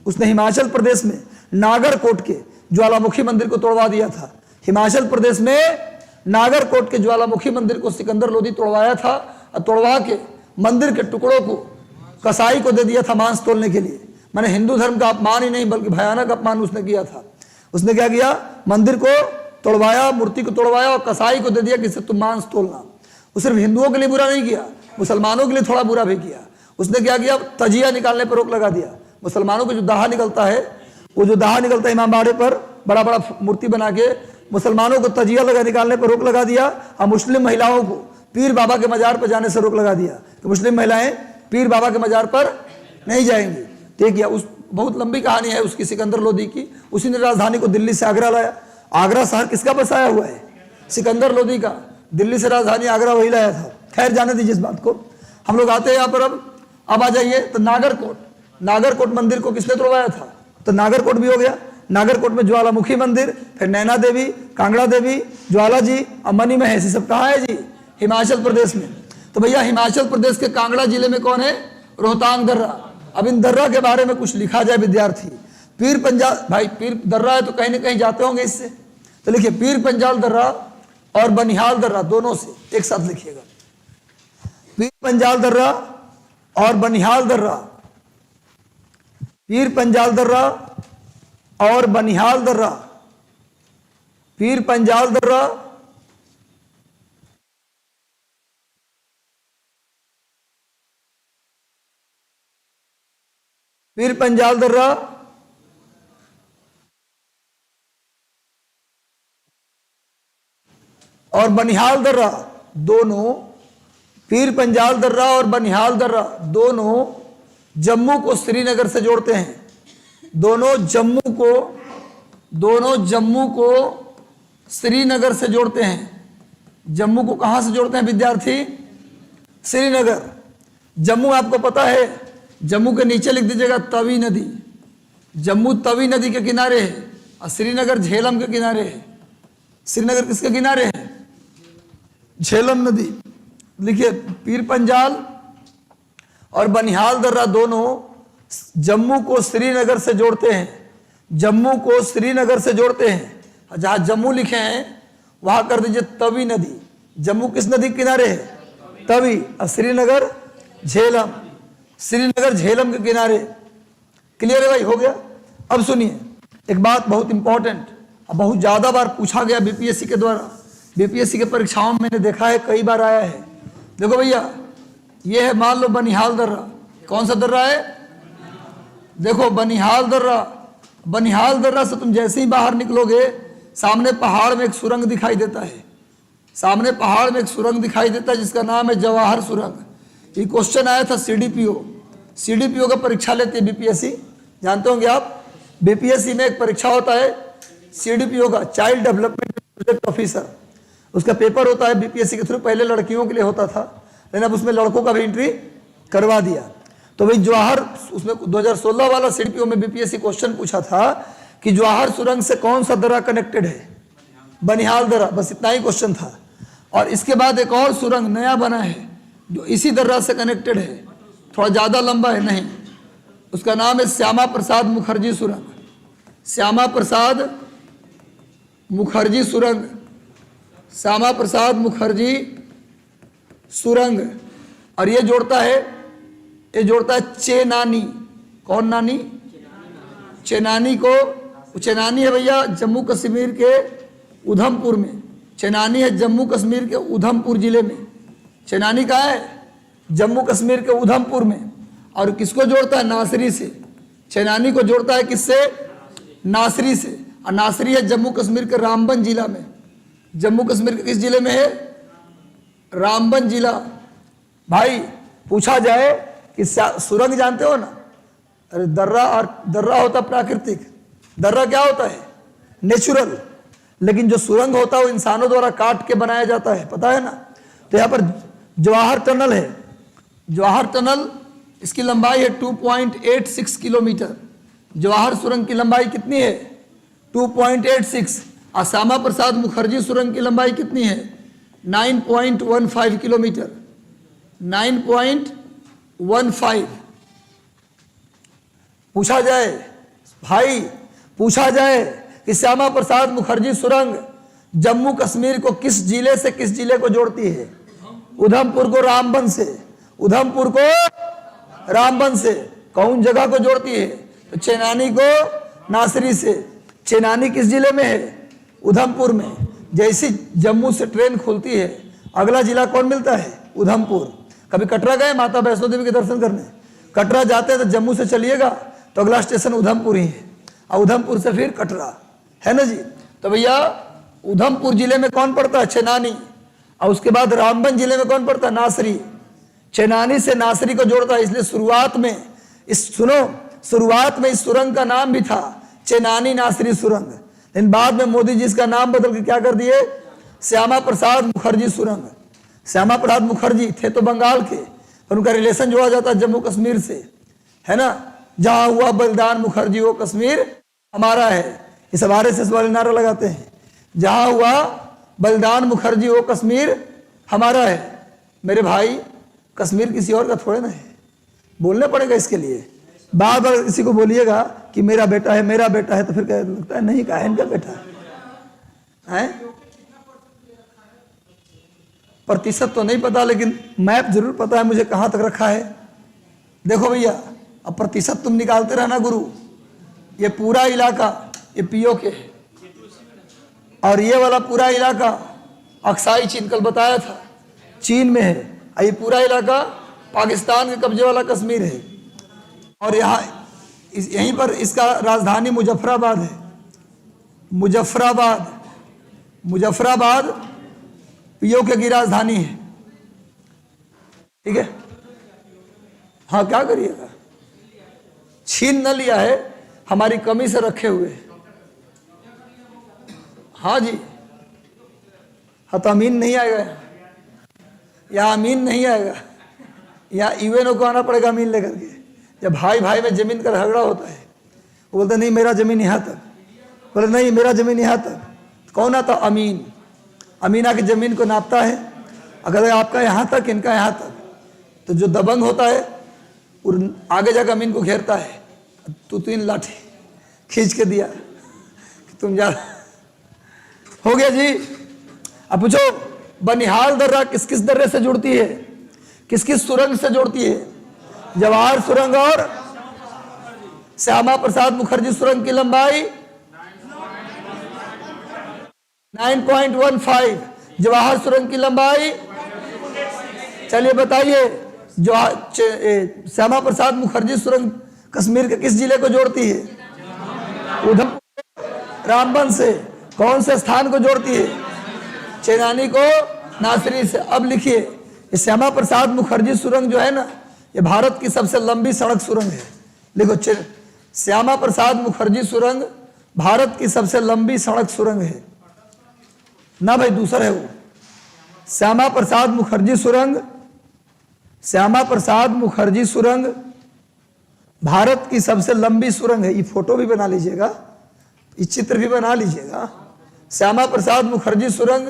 उसने हिमाचल प्रदेश में नागरकोट के ज्वालामुखी मंदिर को तोड़वा दिया था। हिमाचल प्रदेश में नागरकोट के ज्वालामुखी मंदिर को सिकंदर लोदी तोड़वाया था, और तोड़वा के मंदिर के टुकड़ों को कसाई को दे दिया था मांस तोलने के लिए। मैंने हिंदू धर्म का अपमान ही नहीं बल्कि भयानक अपमान उसने किया था। उसने क्या किया? मंदिर को तोड़वाया, मूर्ति को तोड़वाया और कसाई को दे दिया कि इससे तुम मांस तोलना। वो सिर्फ हिंदुओं के लिए बुरा नहीं किया, मुसलमानों के लिए थोड़ा बुरा भी किया। उसने क्या किया? तजिया निकालने पर रोक लगा दिया। मुसलमानों को जो दाहा निकलता है, वो जो दाहा निकलता है इमामबाड़े पर बड़ा बड़ा मूर्ति बना के, मुसलमानों को तजिया लगा निकालने पर रोक लगा दिया। और मुस्लिम महिलाओं को पीर बाबा के मजार पर जाने से रोक लगा दिया कि मुस्लिम महिलाएं पीर बाबा के मजार पर नहीं जाएंगी। ठीक है, उस बहुत लंबी कहानी है उसकी, सिकंदर लोदी की। उसी ने राजधानी को दिल्ली से आगरा लाया। आगरा शहर किसका बसाया हुआ है? सिकंदर लोदी का। दिल्ली से राजधानी आगरा वही लाया था। खैर जाने दीजिए इस बात को। हम लोग आते हैं यहाँ पर। अब आ जाइए तो नागरकोट। नागरकोट मंदिर को किसने तोड़वाया था? तो नागरकोट भी हो गया। नागरकोट में ज्वालामुखी मंदिर, फिर नैना देवी, कांगड़ा देवी, ज्वाला जी और मणि महेश, सब कहाँ है जी? हिमाचल प्रदेश में। तो भैया हिमाचल प्रदेश के कांगड़ा जिले में कौन है? रोहतांग दर्रा। अब इन दर्रा के बारे में कुछ लिखा जाए विद्यार्थी। पीर पंजाल, भाई पीर दर्रा है तो कहीं ना कहीं जाते होंगे इससे, तो लिखिए पीर पंजाल दर्रा और बनिहाल दर्रा, दोनों से एक साथ लिखिएगा। पीर पंजाल दर्रा और बनिहाल दर्रा। पीर पंजाल दर्रा और बनिहाल दर्रा। पीर पंजाल दर्रा पीर पंजाल दर्रा और बनिहाल दर्रा दोनों, पीर पंजाल दर्रा और बनिहाल दर्रा दोनों जम्मू को श्रीनगर से जोड़ते हैं। दोनों जम्मू को श्रीनगर से जोड़ते हैं। जम्मू को कहां से जोड़ते हैं विद्यार्थी? श्रीनगर। जम्मू आपको पता है जम्मू के नीचे लिख दीजिएगा तवी नदी। जम्मू तवी नदी के किनारे है और श्रीनगर झेलम के किनारे है। श्रीनगर किसके किनारे है? झेलम नदी। लिखिए, पीर पंजाल और बनिहाल दर्रा दोनों जम्मू को श्रीनगर से जोड़ते हैं। जम्मू को श्रीनगर से जोड़ते हैं। जहां जम्मू लिखे हैं वहां कर दीजिए तवी नदी। जम्मू किस नदी के किनारे है? तवी। और श्रीनगर झेलम, श्रीनगर झेलम के किनारे। क्लियर है भाई? हो गया। अब सुनिए एक बात बहुत इंपॉर्टेंट, बहुत ज्यादा बार पूछा गया बीपीएससी के द्वारा। बीपीएससी के परीक्षाओं में मैंने देखा है, कई बार आया है। देखो भैया, ये है मान लो बनिहाल दर्रा। कौन सा दर्रा है? देखो बनिहाल दर्रा। बनिहाल दर्रा से तुम जैसे ही बाहर निकलोगे सामने पहाड़ में एक सुरंग दिखाई देता है। सामने पहाड़ में एक सुरंग दिखाई देता है जिसका नाम है जवाहर सुरंग। ये क्वेश्चन आया था सीडीपीओ। सीडीपीओ का परीक्षा लेती है बीपीएससी, जानते होंगे आप। बीपीएससी में एक परीक्षा होता है सीडीपीओ का, चाइल्ड डेवलपमेंट प्रोजेक्ट ऑफिसर। उसका पेपर होता है बीपीएससी के थ्रू। पहले लड़कियों के लिए होता था, लेकिन अब उसमें लड़कों का भी एंट्री करवा दिया। तो भाई जवाहर, उसमें 2016 वाला सीडीपीओ में बीपीएससी क्वेश्चन पूछा था कि जवाहर सुरंग से कौन सा दर्रा कनेक्टेड है? बनिहाल दर्रा। बस इतना ही क्वेश्चन था। और इसके बाद एक और सुरंग नया बना है जो इसी दर्रा से कनेक्टेड है, थोड़ा ज़्यादा लंबा है। नहीं, उसका नाम है श्यामा प्रसाद मुखर्जी सुरंग। श्यामा प्रसाद मुखर्जी सुरंग। श्यामा प्रसाद मुखर्जी सुरंग। और ये जोड़ता है चेनानी। कौन नानी? चेनानी को। चेनानी है भैया जम्मू कश्मीर के उधमपुर में। चेनानी है जम्मू कश्मीर के उधमपुर जिले में। चेनानी कहाँ है? जम्मू कश्मीर के उधमपुर में। और किसको जोड़ता है? नासरी से। चेनानी को जोड़ता है किससे? नासरी से। और नासरी है जम्मू कश्मीर के रामबन जिला में। जम्मू कश्मीर के किस जिले में है? रामबन जिला। भाई पूछा जाए कि सुरंग जानते हो ना? अरे दर्रा, और दर्रा होता प्राकृतिक। दर्रा क्या होता है? नेचुरल। लेकिन जो सुरंग होता है वो इंसानों द्वारा काट के बनाया जाता है, पता है ना? तो यहाँ पर जवाहर टनल है। जवाहर टनल, इसकी लंबाई है 2.86 किलोमीटर। जवाहर सुरंग की लंबाई कितनी है? 2.86। और श्यामा प्रसाद मुखर्जी सुरंग की लंबाई कितनी है? 9.15 किलोमीटर। 9.15। पूछा जाए भाई, पूछा जाए कि श्यामा प्रसाद मुखर्जी सुरंग जम्मू कश्मीर को किस जिले से किस जिले को जोड़ती है? उधमपुर को रामबन से। उधमपुर को रामबन से। कौन जगह को जोड़ती है? तो चेनानी को नासरी से। चेनानी किस जिले में है? उधमपुर में। जैसी जम्मू से ट्रेन खुलती है अगला जिला कौन मिलता है? उधमपुर। कभी कटरा गए माता वैष्णो देवी के दर्शन करने? कटरा जाते हैं तो जम्मू से चलिएगा तो अगला स्टेशन उधमपुर ही है, और उधमपुर से फिर कटरा, है ना जी। तो भैया उधमपुर जिले में कौन पड़ता है? चेनानी। और उसके बाद रामबन जिले में कौन पड़ता है? नासरी। चेनानी से नासरी को जोड़ता है। इसलिए शुरुआत में शुरुआत में इस सुरंग का नाम भी था चेनानी नासरी सुरंग, लेकिन बाद में मोदी जी इसका नाम बदल के क्या कर दिए? श्यामा प्रसाद मुखर्जी सुरंग। श्यामा प्रसाद मुखर्जी थे तो बंगाल के, पर उनका रिलेशन जोड़ा जाता है जम्मू कश्मीर से, है ना। जहां हुआ बलिदान मुखर्जी वो कश्मीर हमारा है। इस RSS वाले नारा लगाते हैं, जहां हुआ बलिदान मुखर्जी वो कश्मीर हमारा है। मेरे भाई कश्मीर किसी और का थोड़े ना है, बोलना पड़ेगा इसके लिए। बार बार किसी को बोलिएगा कि मेरा बेटा है, मेरा बेटा है, तो फिर क्या लगता है? नहीं, कहा है इनका बेटा है। प्रतिशत तो नहीं पता, लेकिन मैप जरूर पता है मुझे कहां तक रखा है। देखो भैया, अब प्रतिशत तुम निकालते रहना गुरु। ये पूरा इलाका ये पीओ के है, और ये वाला पूरा इलाका अक्साई चीन, कल बताया था, चीन में है। और ये पूरा इलाका पाकिस्तान के कब्जे वाला कश्मीर है। और यहाँ यहीं पर इसका राजधानी मुजफ्फराबाद है। मुजफ्फराबाद, मुजफ्फराबाद पीओ की राजधानी है, ठीक है। हाँ, क्या करिएगा, छीन न लिया है, हमारी कमी से रखे हुए हैं। हाँ जी, हाँ तो अमीन नहीं आएगा यहाँ, अमीन नहीं आएगा यहाँ, यूएनओ को आना पड़ेगा अमीन लेकर के। जब भाई भाई में जमीन का झगड़ा होता है, वो बोलते नहीं मेरा जमीन यहाँ तक, बोले नहीं मेरा जमीन यहाँ तक। कौन आता? अमीन। अमीन आके जमीन को नापता है, अगर आपका यहाँ तक इनका यहाँ तक, तो जो दबंग होता है वो आगे जाकर अमीन को घेरता है, तू 3 लाठी खींच के दिया कि तुम जा। हो गया जी। अब पूछो बनिहाल दर्रा किस किस दर्रे से जुड़ती है, किस किस सुरंग से जुड़ती है? जवाहर सुरंग और श्यामा प्रसाद मुखर्जी सुरंग की लंबाई 9.15। जवाहर सुरंग की लंबाई, चलिए बताइए, जो श्यामा प्रसाद मुखर्जी सुरंग कश्मीर के किस जिले को जोड़ती है? उधमपुर रामबन से। कौन से स्थान को जोड़ती है? चेनानी को नासिरी से। अब लिखिए, ये श्यामा प्रसाद मुखर्जी सुरंग जो है ना, ये भारत की सबसे लंबी सड़क सुरंग है। लिखो, श्यामा प्रसाद मुखर्जी सुरंग भारत की सबसे लंबी सड़क सुरंग है ना भाई, दूसरा है वो। श्यामा प्रसाद मुखर्जी सुरंग, श्यामा प्रसाद मुखर्जी सुरंग भारत की सबसे लंबी सुरंग है। ये फोटो भी बना लीजिएगा, ये चित्र भी बना लीजिएगा। श्यामा प्रसाद मुखर्जी सुरंग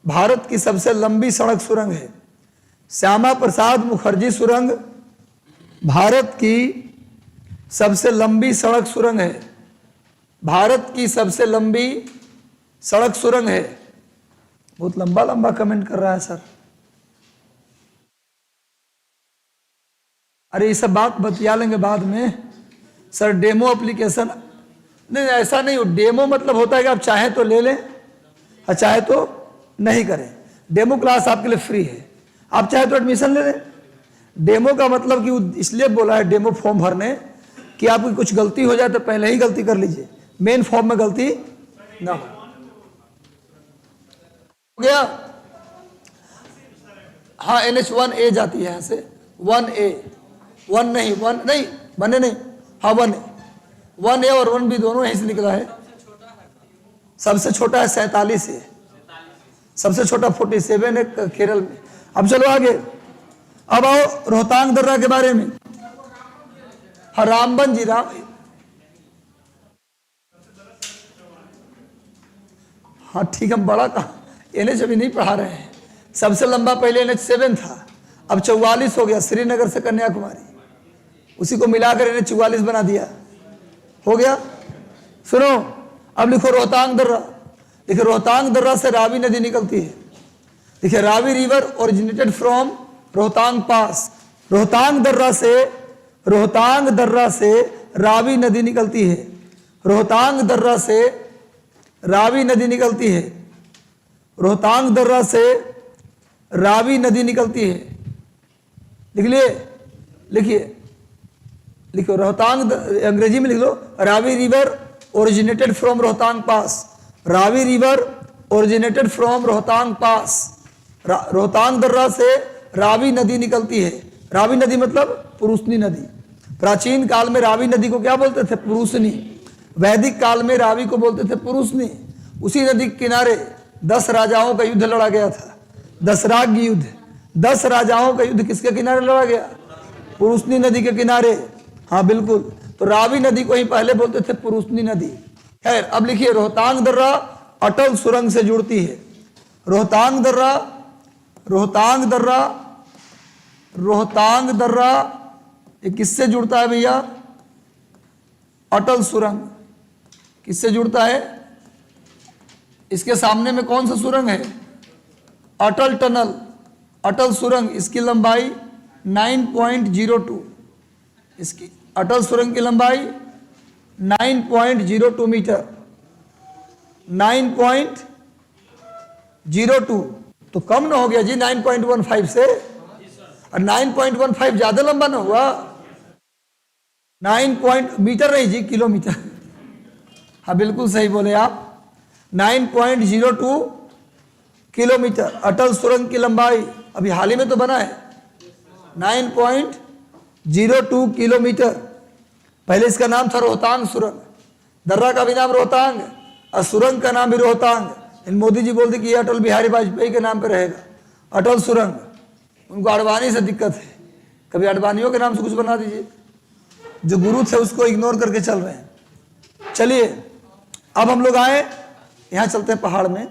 भारत की सबसे लंबी सड़क सुरंग है। श्यामा प्रसाद मुखर्जी सुरंग भारत की सबसे लंबी सड़क सुरंग है। भारत की सबसे लंबी सड़क सुरंग है। बहुत लंबा लंबा कमेंट कर रहा है सर। अरे ये सब बात बतिया लेंगे बाद में सर। डेमो एप्लीकेशन नहीं, ऐसा नहीं हो। डेमो मतलब होता है कि आप चाहे तो ले लें और चाहे तो नहीं करें। डेमो क्लास आपके लिए फ्री है, आप चाहे तो एडमिशन ले लें। डेमो का मतलब कि इसलिए बोला है डेमो फॉर्म भरने कि आपकी कुछ गलती हो जाए तो पहले ही गलती कर लीजिए, मेन फॉर्म में गलती ना हो। गया? हाँ, NH1A जाती है यहाँ से। 1A, 1 नहीं, 1 नहीं, बने नहीं। हाँ 1A और 1B दोनों यहीं से निकला है। सबसे छोटा है 47 है, सबसे छोटा 47 है केरल में। अब चलो आगे। अब आओ रोहतांग दर्रा के बारे में। हाँ रामबन जी, हाँ ठीक, हम बड़ा कहा NH अभी नहीं पढ़ा रहे हैं। सबसे लंबा पहले NH7 था, अब 44 हो गया, श्रीनगर से कन्याकुमारी, उसी को मिलाकर NH 44 बना दिया। हो गया? सुनो, अब लिखो रोहतांग दर्रा। देखिए रोहतांग दर्रा से रावी नदी निकलती है। देखिए Ravi river originated from Rohtang pass. Rohtang दर्रा से रावी नदी निकलती है। रोहतांग दर्रा से रावी नदी निकलती है। रोहतांग दर्रा से रावी नदी निकलती है। लिख लिए? लिखिए, लिखो रोहतांग, अंग्रेजी में लिख लो, Ravi river originated from Rohtang pass. Ravi river originated from Rohtang pass. Rohtang दर्रा से रावी नदी निकलती है। रावी नदी मतलब पुरुषनी नदी। प्राचीन काल में रावी नदी को क्या बोलते थे? पुरुषनी। वैदिक काल में रावी को बोलते थे पुरुषनी। उसी नदी के किनारे 10 राजाओं का युद्ध लड़ा गया था, दसराग युद्ध। 10 राजाओं का युद्ध किसके किनारे लड़ा गया? पुरुषनी नदी के किनारे। हाँ बिल्कुल, तो रावी नदी को ही पहले बोलते थे पुरुषनी नदी। खैर, अब लिखिए रोहतांग दर्रा अटल सुरंग से जुड़ती है। रोहतांग दर्रा, रोहतांग दर्रा, रोहतांग दर्रा ये किससे जुड़ता है भैया? अटल सुरंग। किससे जुड़ता है? इसके सामने में कौन सा सुरंग है? अटल टनल, अटल सुरंग। इसकी लंबाई 9.02, इसकी अटल सुरंग की लंबाई 9.02 मीटर। 9.02 तो कम ना हो गया जी 9.15 से? और 9.15 ज्यादा लंबा ना हुआ? 9 मीटर नहीं जी, किलोमीटर। हाँ बिल्कुल सही बोले आप, 9.02 किलोमीटर अटल सुरंग की लंबाई। अभी हाल ही में तो बना है। 9.02 किलोमीटर। पहले इसका नाम था रोहतांग सुरंग। दर्रा का भी नाम रोहतांग और सुरंग का नाम भी रोहतांग। मोदी जी बोलते कि ये अटल बिहारी वाजपेयी के नाम पे रहेगा, अटल सुरंग। उनको अडवाणी से दिक्कत है, कभी अडवाणियों के नाम से कुछ बना दीजिए। जो गुरु थे उसको इग्नोर करके चल रहे हैं। चलिए अब हम लोग आए, यहाँ चलते हैं पहाड़ में।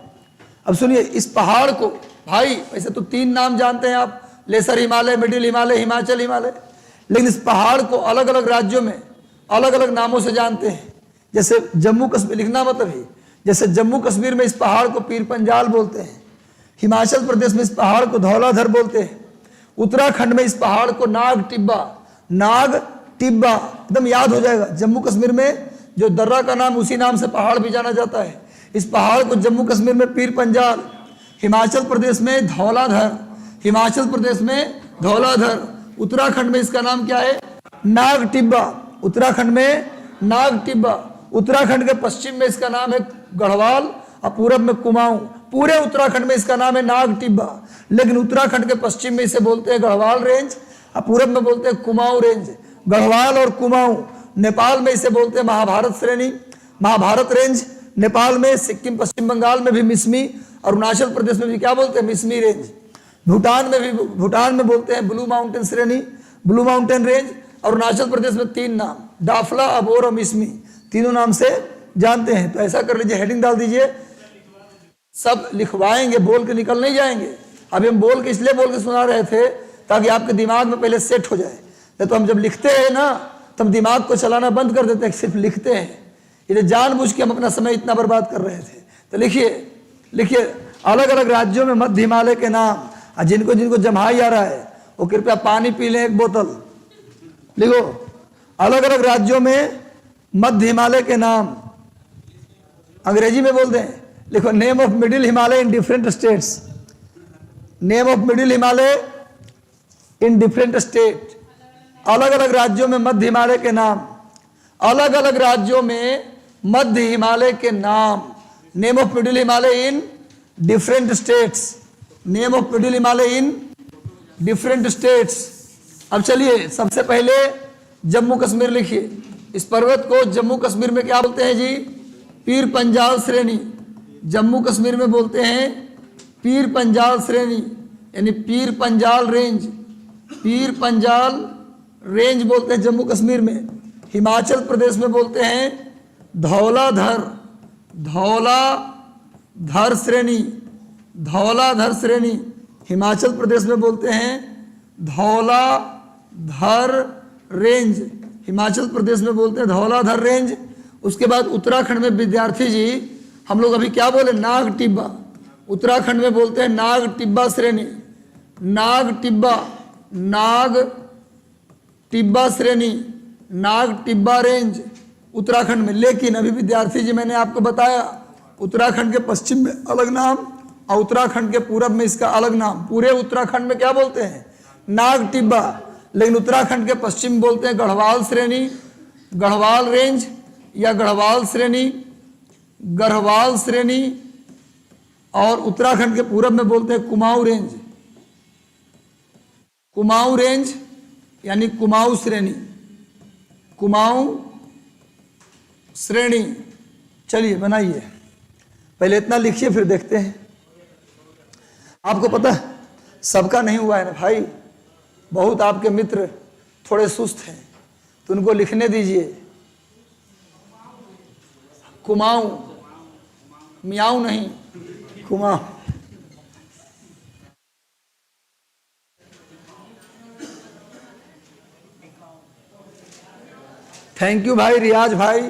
अब सुनिए, इस पहाड़ को भाई वैसे तो 3 नाम जानते हैं आप, लेसर हिमालय, मिडिल हिमालय, हिमाचल हिमालय, लेकिन इस पहाड़ को अलग अलग राज्यों में अलग अलग नामों से जानते हैं। जैसे जम्मू कश्मीर, लिखना मतलब ही, जैसे जम्मू कश्मीर में इस पहाड़ को पीर पंजाल बोलते हैं, हिमाचल प्रदेश में इस पहाड़ को धौलाधर बोलते हैं, उत्तराखंड में इस पहाड़ को नाग टिब्बा, एकदम याद हो जाएगा। जम्मू कश्मीर में जो दर्रा का नाम, उसी नाम से पहाड़ भी जाना जाता है। इस पहाड़ को जम्मू कश्मीर में पीर पंजाल, हिमाचल प्रदेश में धौलाधर, उत्तराखंड में इसका नाम क्या है, नाग टिब्बा, उत्तराखंड में नाग टिब्बा। उत्तराखंड के पश्चिम में इसका नाम है गढ़वाल और पूरब में कुमाऊं। पूरे उत्तराखंड में इसका नाम है नाग टिब्बा, लेकिन उत्तराखंड के पश्चिम में इसे बोलते हैं गढ़वाल रेंज और पूरब में बोलते हैं कुमाऊं रेंज। गढ़वाल और कुमाऊं, नेपाल में इसे बोलते हैं महाभारत श्रेणी, महाभारत रेंज। नेपाल में, सिक्किम, पश्चिम बंगाल में भी मिसमी, अरुणाचल प्रदेश में भी क्या बोलते हैं, मिसमी रेंज। भूटान में बोलते हैं ब्लू माउंटेन श्रेणी, blue mountain range. Arunachal Pradesh में 3 नाम, डाफला, अबोर और मिसमी, तीनों नाम से जानते हैं। तो ऐसा कर लीजिए, हेडिंग डाल दीजिए, सब लिखवाएंगे, बोल के निकल नहीं जाएंगे। अभी हम बोल के इसलिए बोल के सुना रहे थे ताकि आपके दिमाग में पहले सेट हो जाए। तो हम जब लिखते हैं ना, तब दिमाग को चलाना बंद कर देते हैं, सिर्फ लिखते हैं। ये जानबूझ के हम अपना समय इतना बर्बाद कर रहे थे। तो लिखिए अलग अलग राज्यों में मध्य हिमालय के नाम। जिनको जम्हाई आ रहा है वो कृपया पानी पी लें 1 बोतल। लिखो, अलग अलग राज्यों में मध्य हिमालय के नाम, अंग्रेजी में बोलते हैं। लिखो, name of middle Himalaya in different states, name of middle Himalaya in different state. अलग अलग राज्यों में मध्य हिमालय के नाम, अलग अलग राज्यों में मध्य हिमालय के नाम। Name of middle Himalaya in different states, name of middle Himalaya in different states. अब चलिए, सबसे पहले जम्मू कश्मीर लिखिए। इस पर्वत को जम्मू कश्मीर में क्या बोलते हैं जी, पीर पंजाल श्रेणी। जम्मू कश्मीर में बोलते हैं पीर पंजाल श्रेणी, यानी पीर पंजाल रेंज, पीर पंजाल रेंज बोलते हैं जम्मू कश्मीर में। हिमाचल प्रदेश में बोलते हैं धौलाधर श्रेणी, धौलाधर श्रेणी। हिमाचल प्रदेश में बोलते हैं धौलाधर रेंज, हिमाचल प्रदेश में बोलते हैं धौलाधर रेंज। उसके बाद उत्तराखंड में विद्यार्थी जी हम लोग अभी क्या बोले, नाग टिब्बा। उत्तराखंड में बोलते हैं नाग टिब्बा श्रेणी, नाग टिब्बा श्रेणी, नाग टिब्बा रेंज उत्तराखंड में। लेकिन अभी विद्यार्थी जी मैंने आपको बताया उत्तराखंड के पश्चिम में अलग नाम और उत्तराखंड के पूरब में इसका अलग नाम। पूरे उत्तराखंड में क्या बोलते हैं, नाग टिब्बा, लेकिन उत्तराखंड के पश्चिम बोलते हैं गढ़वाल श्रेणी, गढ़वाल रेंज या गढ़वाल श्रेणी, और उत्तराखंड के पूरब में बोलते हैं कुमाऊं रेंज यानी कुमाऊं श्रेणी। चलिए बनाइए, पहले इतना लिखिए फिर देखते हैं। आपको पता है सबका नहीं हुआ है ना भाई, बहुत आपके मित्र थोड़े सुस्त हैं तो उनको लिखने दीजिए। कुमाऊं, मियाऊं नहीं, कुमाऊं। थैंक यू भाई रियाज भाई,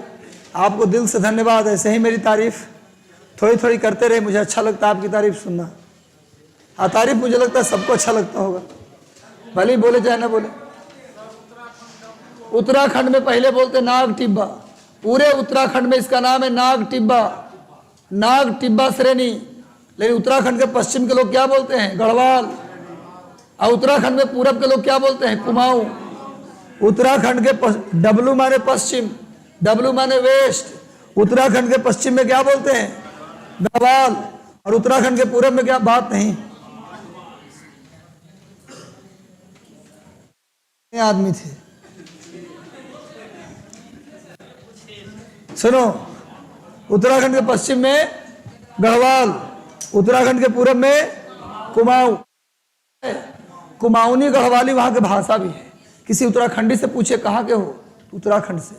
आपको दिल से धन्यवाद। ऐसे ही मेरी तारीफ थोड़ी थोड़ी करते रहे, मुझे अच्छा लगता है आपकी तारीफ सुनना। हाँ, तारीफ मुझे लगता है सबको अच्छा लगता होगा, भले ही बोले चाहे ना बोले। उत्तराखंड में पहले बोलते नाग टिब्बा, पूरे उत्तराखंड में इसका नाम है नाग टिब्बा श्रेणी। लेकिन उत्तराखंड के पश्चिम के लोग क्या बोलते हैं, गढ़वाल, और उत्तराखंड में पूरब के लोग क्या बोलते हैं, कुमाऊं। उत्तराखंड के डब्लू माने पश्चिम, डब्लू माने वेस्ट। उत्तराखंड के पश्चिम में क्या बोलते हैं, गढ़वाल, और उत्तराखंड के पूरब में क्या, बात नहीं। आदमी थे, सुनो, उत्तराखंड के पश्चिम में गढ़वाल, उत्तराखंड के पूरब में कुमाऊं। कुमाऊनी गढ़वाली वहां की भाषा भी है। किसी उत्तराखंडी से पूछे कहाँ के हो, तो उत्तराखंड से।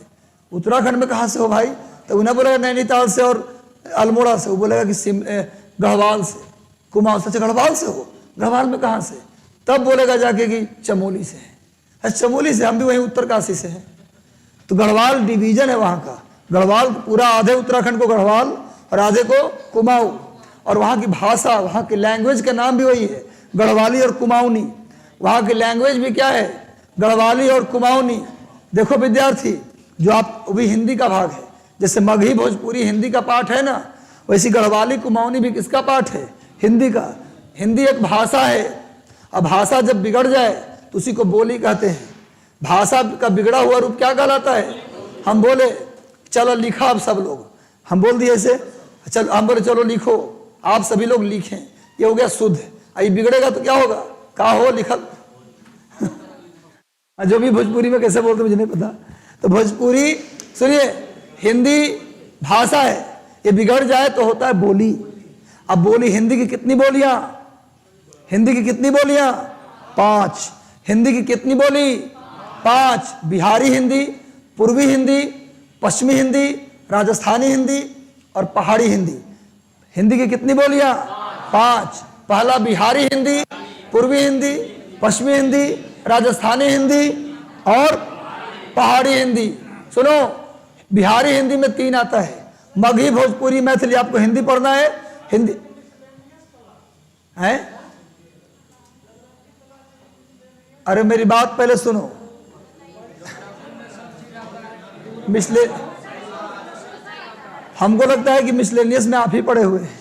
उत्तराखंड में कहाँ से हो भाई? तो उन्हें बोलेगा नैनीताल से और अल्मोड़ा से। वो बोलेगा कि गढ़वाल से, कुमाऊं से। गढ़वाल से हो? गढ़वाल में कहाँ से? तब बोलेगा जाके कि चमोली से है। अच्छा चमोली से, हम भी वहीं उत्तरकाशी से हैं। तो गढ़वाल डिवीजन है वहाँ का। गढ़वाल पूरा, आधे उत्तराखंड को गढ़वाल और आधे को कुमाऊं। और वहाँ की भाषा, वहाँ की लैंग्वेज का नाम भी वही है, गढ़वाली और कुमाऊनी। वहाँ की लैंग्वेज भी क्या है? गढ़वाली और कुमाऊनी। देखो विद्यार्थी, जो आप भी हिंदी का भाग है, जैसे मगही भोजपुरी हिंदी का पाठ है ना, वैसी गढ़वाली कुमाऊनी भी किसका पाठ है? हिंदी का। हिंदी एक भाषा है। अब भाषा जब बिगड़ जाए तो उसी को बोली कहते हैं। भाषा का बिगड़ा हुआ रूप क्या कहलाता है? हम बोले चलो लिखा, आप सब लोग, हम बोल दिए ऐसे, चल हम बोले चलो लिखो, आप सभी लोग लिखें, ये हो गया शुद्ध। ये बिगड़ेगा तो क्या होगा? का हो लिखल। जो भी भोजपुरी में कैसे बोलते मुझे नहीं पता। तो भोजपुरी सुनिए, हिंदी भाषा है, ये बिगड़ जाए तो होता है बोली। अब बोली, हिंदी की कितनी बोलियां? हिंदी की कितनी बोलियां? 5। हिंदी की कितनी बोली? 5। बिहारी हिंदी, पूर्वी हिंदी, पश्चिमी हिंदी, राजस्थानी हिंदी और पहाड़ी हिंदी। हिंदी की कितनी बोलियां? 5। पहला बिहारी हिंदी, पूर्वी हिंदी, पश्चिमी हिंदी, राजस्थानी हिंदी और पहाड़ी हिंदी। सुनो, बिहारी हिंदी में 3 आता है, मगही भोजपुरी मैथिली। आपको हिंदी पढ़ना है? हिंदी है? अरे मेरी बात पहले सुनो। हमको लगता है कि मिसलेनियस में आप ही पढ़े हुए हैं।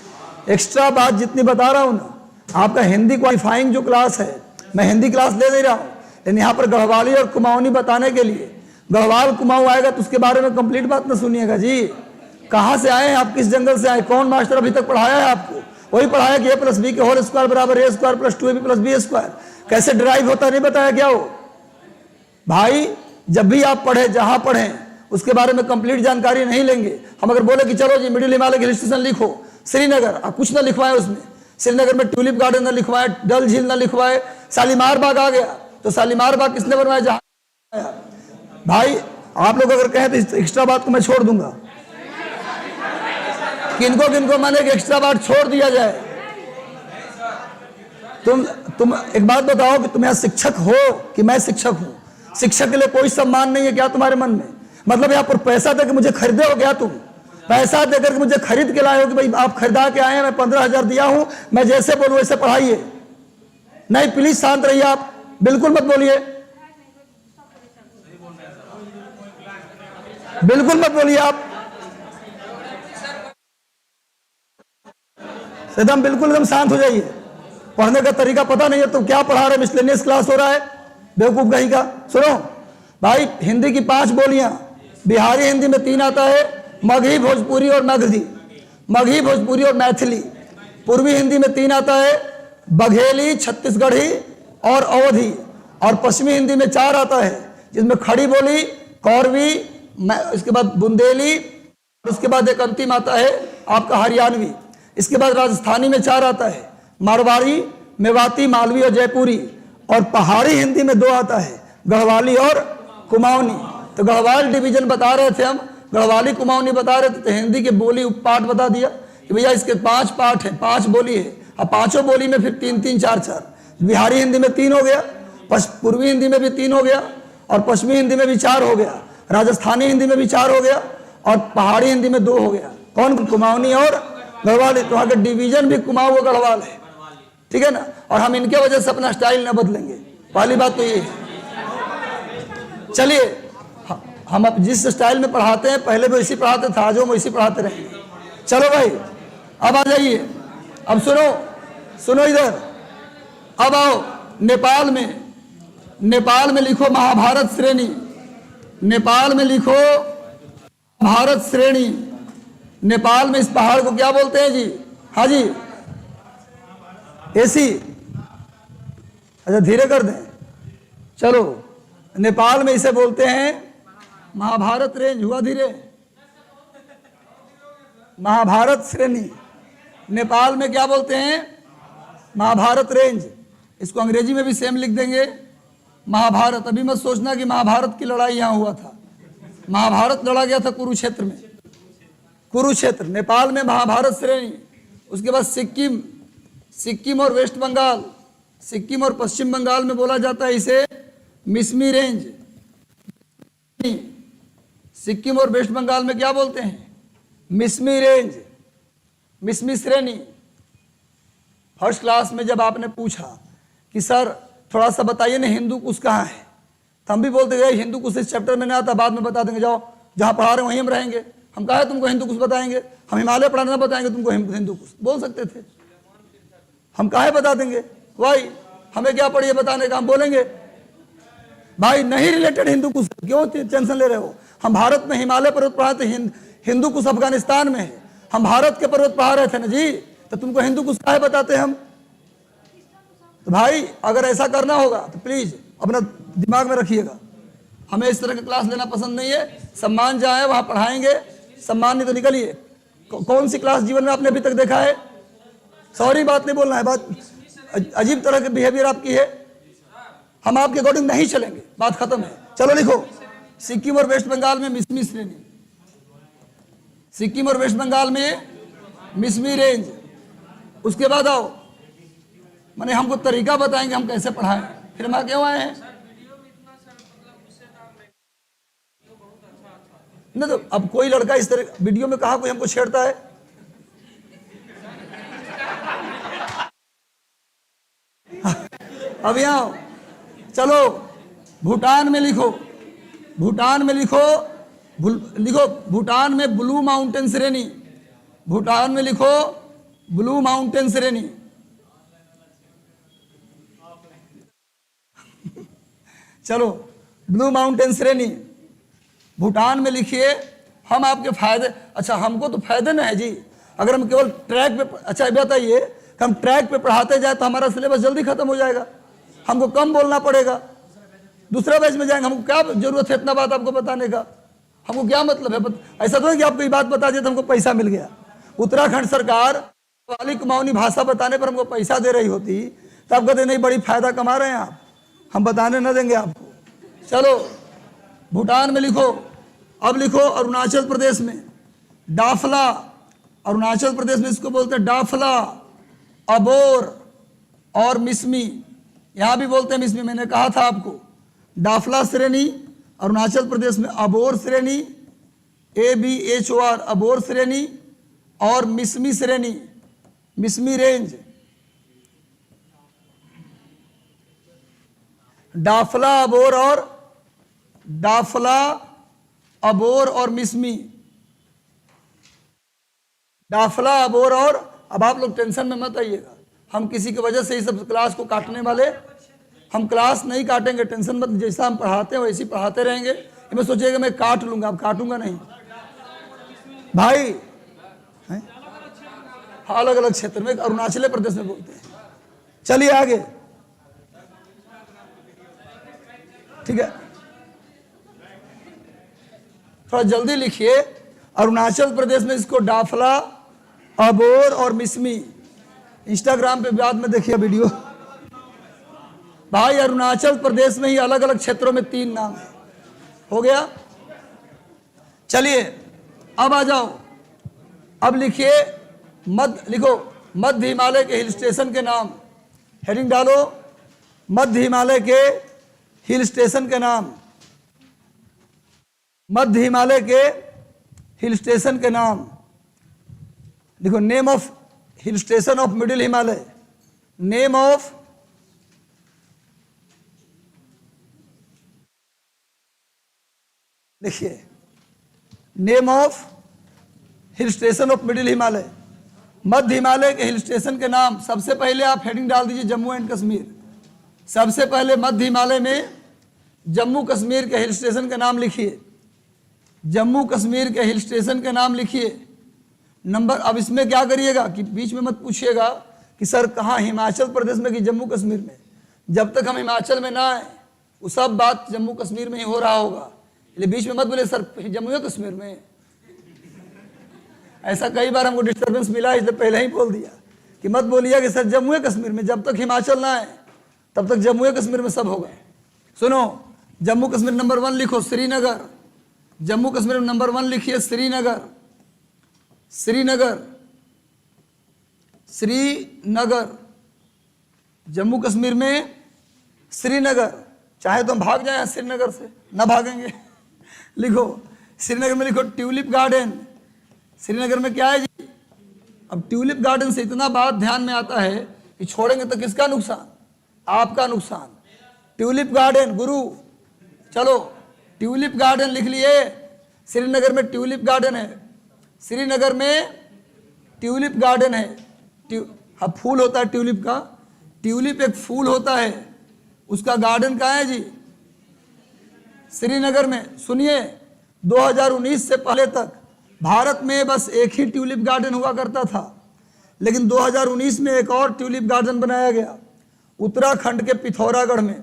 एक्स्ट्रा बात जितनी बता रहा हूं ना, आपका हिंदी क्वालिफाइंग जो क्लास है, मैं हिंदी क्लास ले नहीं रहा हूं, लेकिन यहाँ पर गढ़वाली और कुमाऊनी बताने के लिए, गढ़वाल कुमाऊं आएगा तो उसके बारे में कंप्लीट बात ना सुनिएगा जी। कहाँ से आए हैं आप? किस जंगल से आए? कौन मास्टर अभी तक पढ़ाया है आपको? वही पढ़ाया कि a+b के होल स्क्वायर बराबर a² + 2ab + b स्क्वायर। कैसे ड्राइव होता नहीं बताया क्या हो भाई? जब भी आप पढ़े, जहां पढ़ें, उसके बारे में कंप्लीट जानकारी नहीं लेंगे। हम अगर बोले कि चलो जी मिडिल हिमालय हिल स्टेशन लिखो, श्रीनगर, आप कुछ ना लिखवाए उसमें। श्रीनगर में ट्यूलिप गार्डन ना लिखवाए, डल झील ना लिखवाए, शालीमार बाग आ गया तो शालीमार बाग किसने बनवाया? जहां भाई आप लोग अगर कहें तो एक्स्ट्रा बात को मैं छोड़ दूंगा। किनको किनको मैंने एक्स्ट्रा बात छोड़ दिया जाए? तुम एक बात बताओ कि तुम यहाँ शिक्षक हो कि मैं शिक्षक हूं? शिक्षक के लिए कोई सम्मान नहीं है क्या तुम्हारे मन में? मतलब यहाँ पर पैसा देकर मुझे खरीदे हो क्या? तुम पैसा देकर मुझे खरीद के लाए हो कि भाई आप खरीदा के आए हैं, मैं 15,000 दिया हूं, मैं जैसे बोलूं वैसे पढ़ाइए? नहीं, प्लीज शांत रहिए आप, बिल्कुल मत बोलिए, बिल्कुल मत बोलिए आप एकदम, बिल्कुल एकदम शांत हो जाइए। पढ़ने का तरीका पता नहीं है तो क्या पढ़ा रहे? मिसलेनियस क्लास हो रहा है, बेवकूफ कहीं का। सुनो भाई, हिंदी की 5 बोलियां, बिहारी हिंदी में 3 आता है, मगही भोजपुरी और मगधी, मगही भोजपुरी और मैथिली। पूर्वी हिंदी में 3 आता है, बघेली, छत्तीसगढ़ी और अवधी। और पश्चिमी हिंदी में 4 आता है, जिसमें खड़ी बोली, कौरवी, इसके बाद बुंदेली, उसके बाद एक अंतिम आता है आपका हरियाणवी। इसके बाद राजस्थानी में 4 आता है, मारवाड़ी, मेवाती, मालवी और जयपुरी। और पहाड़ी हिंदी में 2 आता है, गढ़वाली और कुमाऊनी। तो गढ़वाल डिवीजन बता रहे थे हम, गढ़वाली कुमाऊनी बता रहे थे, तो हिंदी के बोली उपपाठ बता दिया कि भैया इसके 5 पाठ हैं, 5 बोली है। अब 5 बोली में फिर 3-3, 4-4। बिहारी हिंदी में 3 हो गया, पूर्वी हिंदी में भी 3 हो गया, और पश्चिमी हिंदी में भी 4 हो गया, राजस्थानी हिंदी में भी 4 हो गया, और पहाड़ी हिंदी में 2 हो गया। कौन? कुमाऊनी और गढ़वाली। तो वहाँ के डिवीजन भी कुमाऊं व गढ़वाल है, ठीक है ना। और हम इनके वजह से अपना स्टाइल न बदलेंगे, पहली बात तो ये है। चलिए, हम अब जिस स्टाइल में पढ़ाते हैं, पहले भी वैसी पढ़ाते थे, आज हम वैसी पढ़ाते रहेंगे। चलो भाई, अब आ जाइए, अब सुनो इधर, अब आओ। नेपाल में लिखो महाभारत श्रेणी, नेपाल में लिखो भारत श्रेणी। नेपाल में इस पहाड़ को क्या बोलते हैं जी? हाँ जी, एसी। अच्छा धीरे कर दें, चलो। नेपाल में इसे बोलते हैं महाभारत रेंज। हुआ धीरे, महाभारत श्रेणी। नेपाल में क्या बोलते हैं? महाभारत रेंज। इसको अंग्रेजी में भी सेम लिख देंगे, महाभारत। अभी मत सोचना कि महाभारत की लड़ाई यहाँ हुआ था, महाभारत लड़ा गया था कुरुक्षेत्र में, कुरुक्षेत्र। नेपाल में महाभारत श्रेणी। उसके बाद सिक्किम, सिक्किम और वेस्ट बंगाल, सिक्किम और पश्चिम बंगाल में बोला जाता है इसे मिसमी रेंज। सिक्किम और वेस्ट बंगाल में क्या बोलते हैं? मिसमी रेंज, मिसमी श्रेणी। फर्स्ट क्लास में जब आपने पूछा कि सर थोड़ा सा बताइए ना हिंदू कुश कहाँ है, तो हम भी बोलते गए हिंदू कुश इस चैप्टर में नहीं आता, बाद में बता देंगे, जाओ जहाँ पढ़ा रहे वहीं हम रहेंगे। हम कहा तुमको हिंदू कुश बताएंगे, हम हिमालय पढ़ाना बताएंगे तुमको हिंदू कुश, बोल सकते थे। हम काहे बता देंगे भाई, हमें क्या पड़ी है बताने का, हम बोलेंगे भाई नहीं रिलेटेड हिंदू कुश, क्यों टेंशन ले रहे हो? हम भारत में हिमालय पर्वत पढ़ाते, हिंदू कुश अफगानिस्तान में है, हम भारत के पर्वत पढ़ा रहे थे ना जी, तो तुमको हिंदू कुश काहे बताते हम? तो भाई अगर ऐसा करना होगा तो प्लीज अपना दिमाग में रखिएगा, हमें इस तरह का क्लास लेना पसंद नहीं है। सम्मान जहाँ है वहाँ पढ़ाएंगे, सम्मान नहीं तो निकलिए। कौन सी क्लास जीवन में आपने अभी तक देखा है? सॉरी बात नहीं बोलना है, बात अजीब तरह के बिहेवियर आपकी है, हम आपके अकॉर्डिंग नहीं चलेंगे, बात खत्म है। चलो लिखो, सिक्किम और वेस्ट बंगाल में मिसमी श्रेणी, सिक्किम और वेस्ट बंगाल में मिसमी रेंज। उसके बाद आओ, मैंने हमको तरीका बताएंगे हम कैसे पढ़ाएं, फिर हम क्यों आए हैं? नहीं तो अब कोई लड़का इस तरह वीडियो में कहा कोई हमको छेड़ता है? अब यहाँ चलो भूटान में लिखो, भूटान में लिखो, लिखो भूटान में ब्लू माउंटेन श्रेणी, भूटान में लिखो ब्लू माउंटेन श्रेणी। चलो ब्लू माउंटेन श्रेणी भूटान में लिखिए। हम आपके फायदे, अच्छा हमको तो फायदे ना है जी, अगर हम केवल ट्रैक पे, अच्छा बताइए कि हम ट्रैक पे पढ़ाते जाए तो हमारा सिलेबस जल्दी खत्म हो जाएगा, हमको कम बोलना पड़ेगा, दूसरा बैच में जाएंगे, हमको क्या जरूरत है इतना बात आपको बताने का? हमको क्या मतलब है? ऐसा तो है कि आपको ये बात बता दिए तो हमको पैसा मिल गया। उत्तराखंड सरकार वाली कुमाऊनी भाषा बताने पर हमको पैसा दे रही होती तो आप कहते नहीं बड़ी फायदा कमा रहे हैं आप, हम बताने न देंगे आपको। चलो भूटान में लिखो। अब लिखो अरुणाचल प्रदेश में डाफला, अरुणाचल प्रदेश में इसको बोलते हैं डाफला, अबोर और मिसमी, यहां भी बोलते हैं मिसमी। मैंने कहा था आपको डाफला श्रेणी अरुणाचल प्रदेश में, अबोर श्रेणी ABHOR अबोर श्रेणी, और मिसमी श्रेणी, मिसमी रेंज। डाफला अबोर और डाफला अबोर और मिसमी, डाफला अबोर। और अब आप लोग टेंशन में मत आइएगा, हम किसी की वजह से इस सब क्लास को काटने वाले, हम क्लास नहीं काटेंगे, टेंशन मत। जैसा हम पढ़ाते हैं वैसे ही पढ़ाते रहेंगे। मैं सोचिएगा मैं काट लूंगा, अब काटूंगा नहीं भाई। अलग अलग क्षेत्र में, अरुणाचल प्रदेश में बोलते हैं। चलिए आगे, ठीक है, थोड़ा जल्दी लिखिए। अरुणाचल प्रदेश में इसको डाफला, अबोर और मिसमी। इंस्टाग्राम पे बाद में देखिए वीडियो। भाई अरुणाचल प्रदेश में ही अलग अलग क्षेत्रों में 3 नाम है। हो गया? चलिए अब आ जाओ, अब लिखिए लिखो मध्य हिमालय के हिल स्टेशन के नाम। हेडिंग डालो, मध्य हिमालय के हिल स्टेशन के नाम, मध्य हिमालय के हिल स्टेशन के नाम लिखो। Name of hill station of middle Himalaya, name of लिखिए, name of hill station of middle Himalaya, मध्य हिमालय के हिल स्टेशन के नाम। सबसे पहले आप हेडिंग डाल दीजिए जम्मू एंड कश्मीर। सबसे पहले मध्य हिमालय में जम्मू कश्मीर के हिल स्टेशन के नाम लिखिए, जम्मू कश्मीर के हिल स्टेशन के नाम लिखिए। नंबर, अब इसमें क्या करिएगा कि बीच में मत पूछिएगा कि सर कहाँ, हिमाचल प्रदेश में कि जम्मू कश्मीर में। जब तक हम हिमाचल में ना आए वो सब बात जम्मू कश्मीर में ही हो रहा होगा, इसलिए बीच में मत बोले सर जम्मू कश्मीर में। ऐसा कई बार हमको डिस्टर्बेंस मिला, इसलिए पहले ही बोल दिया कि मत बोलिए कि सर जम्मू कश्मीर में। जब तक हिमाचल ना आए तब तक जम्मू कश्मीर में सब होगा। सुनो, जम्मू कश्मीर नंबर 1 लिखो श्रीनगर, जम्मू कश्मीर में नंबर 1 लिखिए श्रीनगर, श्रीनगर, श्रीनगर, जम्मू कश्मीर में श्रीनगर। चाहे तो हम भाग जाए श्रीनगर से, ना भागेंगे। लिखो श्रीनगर में, लिखो ट्यूलिप गार्डन। श्रीनगर में क्या है जी? अब ट्यूलिप गार्डन से इतना बात ध्यान में आता है कि छोड़ेंगे तो किसका नुकसान? आपका नुकसान। ट्यूलिप गार्डन गुरु, चलो ट्यूलिप गार्डन लिख लिए। श्रीनगर में ट्यूलिप गार्डन है, श्रीनगर में ट्यूलिप गार्डन है। हाँ, फूल होता है ट्यूलिप का, ट्यूलिप एक फूल होता है, उसका गार्डन कहाँ है जी? श्रीनगर में। सुनिए, 2019 से पहले तक भारत में बस एक ही ट्यूलिप गार्डन हुआ करता था, लेकिन 2019 में एक और ट्यूलिप गार्डन बनाया गया उत्तराखंड के पिथौरागढ़ में।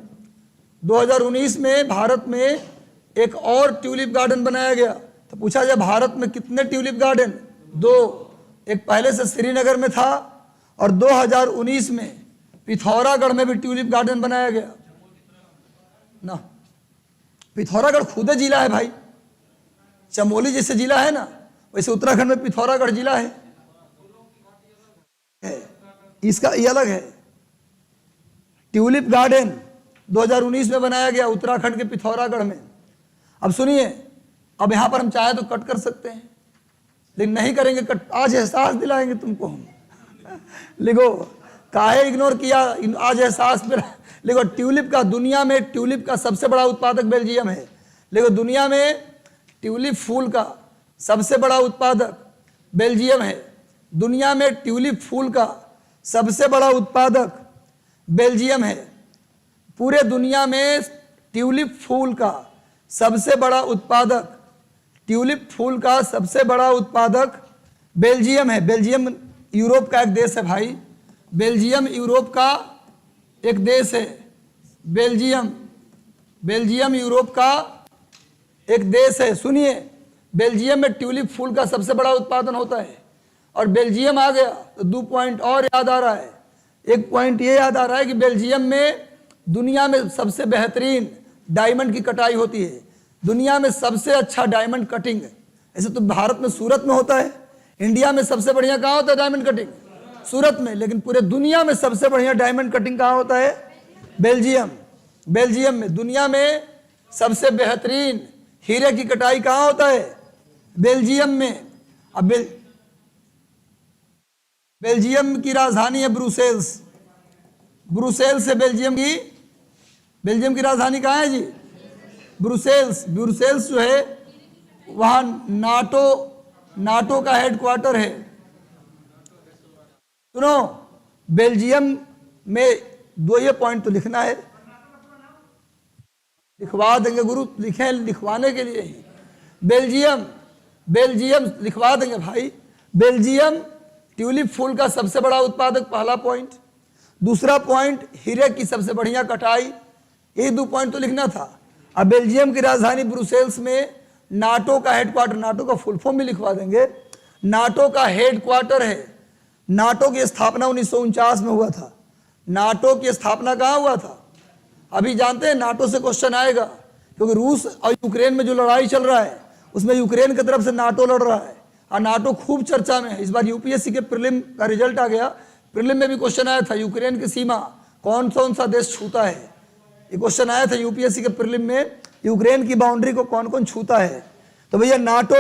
2019 में भारत में एक और ट्यूलिप गार्डन बनाया गया। तो पूछा जाए भारत में कितने ट्यूलिप गार्डन? 2। एक पहले से श्रीनगर में था और 2019 में पिथौरागढ़ में भी ट्यूलिप गार्डन बनाया गया ना। पिथौरागढ़ खुद जिला है भाई, चमोली जैसे जिला है ना, वैसे उत्तराखंड में पिथौरागढ़ जिला है। इसका ये अलग है। ट्यूलिप गार्डन 2019 में बनाया गया उत्तराखंड के पिथौरागढ़ में। अब सुनिए, अब यहां पर हम चाहे तो कट कर सकते हैं, लेकिन नहीं करेंगे कट। आज एहसास दिलाएंगे तुमको हम। लिखो, काहे इग्नोर किया? आज एहसास पे लिखो। ट्यूलिप का, दुनिया में ट्यूलिप का सबसे बड़ा उत्पादक बेल्जियम है। लिखो, दुनिया में ट्यूलिप फूल का सबसे बड़ा उत्पादक बेल्जियम है। दुनिया में ट्यूलिप फूल का सबसे बड़ा उत्पादक बेल्जियम है। पूरे दुनिया में ट्यूलिप फूल का सबसे बड़ा उत्पादक, ट्यूलिप फूल का सबसे बड़ा उत्पादक बेल्जियम है। बेल्जियम यूरोप का एक देश है भाई, बेल्जियम यूरोप का एक देश है। बेल्जियम, बेल्जियम यूरोप का एक देश है। सुनिए, बेल्जियम में ट्यूलिप फूल का सबसे बड़ा उत्पादन होता है। और बेल्जियम आ गया तो 2 पॉइंट और याद आ रहा है। एक पॉइंट ये याद आ रहा है कि बेल्जियम में दुनिया में सबसे बेहतरीन डायमंड की कटाई होती है। दुनिया में सबसे अच्छा डायमंड कटिंग, ऐसे तो भारत में सूरत में होता है, इंडिया में सबसे बढ़िया कहाँ होता है डायमंड कटिंग? सूरत में। लेकिन पूरे दुनिया में सबसे बढ़िया डायमंड कटिंग कहाँ होता है? बेल्जियम। बेल्जियम में। दुनिया में सबसे बेहतरीन हीरे की कटाई कहाँ होता है? बेल्जियम में। अब बेल्जियम की राजधानी है ब्रुसेल्स। ब्रुसेल्स है बेल्जियम की राजधानी कहाँ है जी? ब्रुसेल्स। ब्रुसेल्स जो है वहाँ नाटो का हेडक्वार्टर है। सुनो, बेल्जियम में 2 ये पॉइंट तो लिखना है, लिखवा देंगे गुरु, लिखे लिखवाने के लिए ही। बेल्जियम, बेल्जियम लिखवा देंगे भाई। बेल्जियम ट्यूलिप फूल का सबसे बड़ा उत्पादक, पहला पॉइंट। दूसरा पॉइंट, हीरे की सबसे बढ़िया कटाई। यही 2 पॉइंट तो लिखना था। अब बेल्जियम की राजधानी ब्रुसेल्स में नाटो का हेडक्वार्टर, नाटो का फुल फॉर्म भी लिखवा देंगे, नाटो का हेडक्वार्टर है। नाटो की स्थापना 1949 में हुआ था। नाटो की स्थापना कहाँ हुआ था? अभी जानते हैं, नाटो से क्वेश्चन आएगा, क्योंकि रूस और यूक्रेन में जो लड़ाई चल रहा है उसमें यूक्रेन की तरफ से नाटो लड़ रहा है और नाटो खूब चर्चा में है। इस बार यूपीएससी के प्रीलिम का रिजल्ट आ गया, प्रीलिम में भी क्वेश्चन आया था, यूक्रेन की सीमा कौन सा देश छूता है। ये क्वेश्चन आया था यूपीएससी के प्रीलिम में, यूक्रेन की बाउंड्री को कौन कौन छूता है। तो भैया नाटो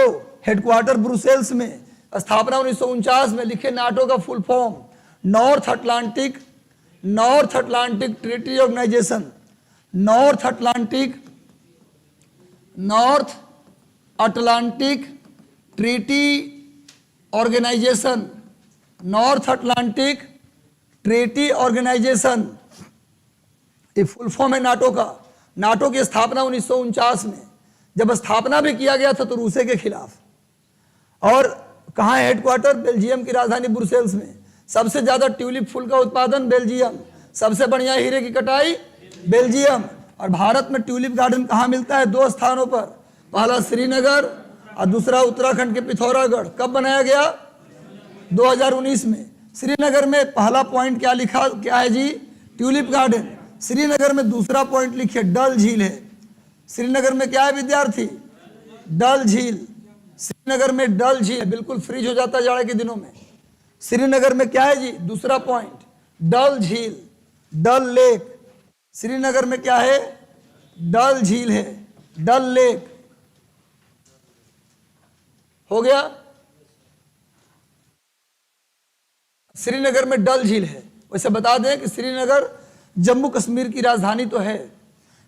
हेडक्वार्टर ब्रुसेल्स में, स्थापना 1949 में। लिखे नाटो का full form, North Atlantic Treaty Organization. North Atlantic Treaty Organization. North Atlantic Treaty Organization, ये फुल फॉर्म है नाटो का। नाटो की स्थापना 1949 में। जब स्थापना भी किया गया था तो रूस के खिलाफ। और कहाँ है हेडक्वार्टर? बेल्जियम की राजधानी ब्रुसेल्स में। सबसे ज्यादा ट्यूलिप फूल का उत्पादन बेल्जियम, सबसे बढ़िया हीरे की कटाई बेल्जियम। और भारत में ट्यूलिप गार्डन कहाँ मिलता है? 2 स्थानों पर, पहला श्रीनगर और दूसरा उत्तराखंड के पिथौरागढ़। कब बनाया गया? 2019 में। श्रीनगर में पहला पॉइंट क्या है जी? Tulip garden. श्रीनगर में दूसरा पॉइंट लिखिए, डल झील है। श्रीनगर में क्या है विद्यार्थी? डल झील, श्रीनगर में डल झील बिल्कुल फ्रीज हो जाता है जाड़े के दिनों में। श्रीनगर में क्या है जी, दूसरा पॉइंट, डल झील, डल लेक। श्रीनगर में क्या है, डल झील है, डल लेक। हो गया, श्रीनगर में डल झील है। वैसे बता दें कि श्रीनगर जम्मू कश्मीर की राजधानी तो है,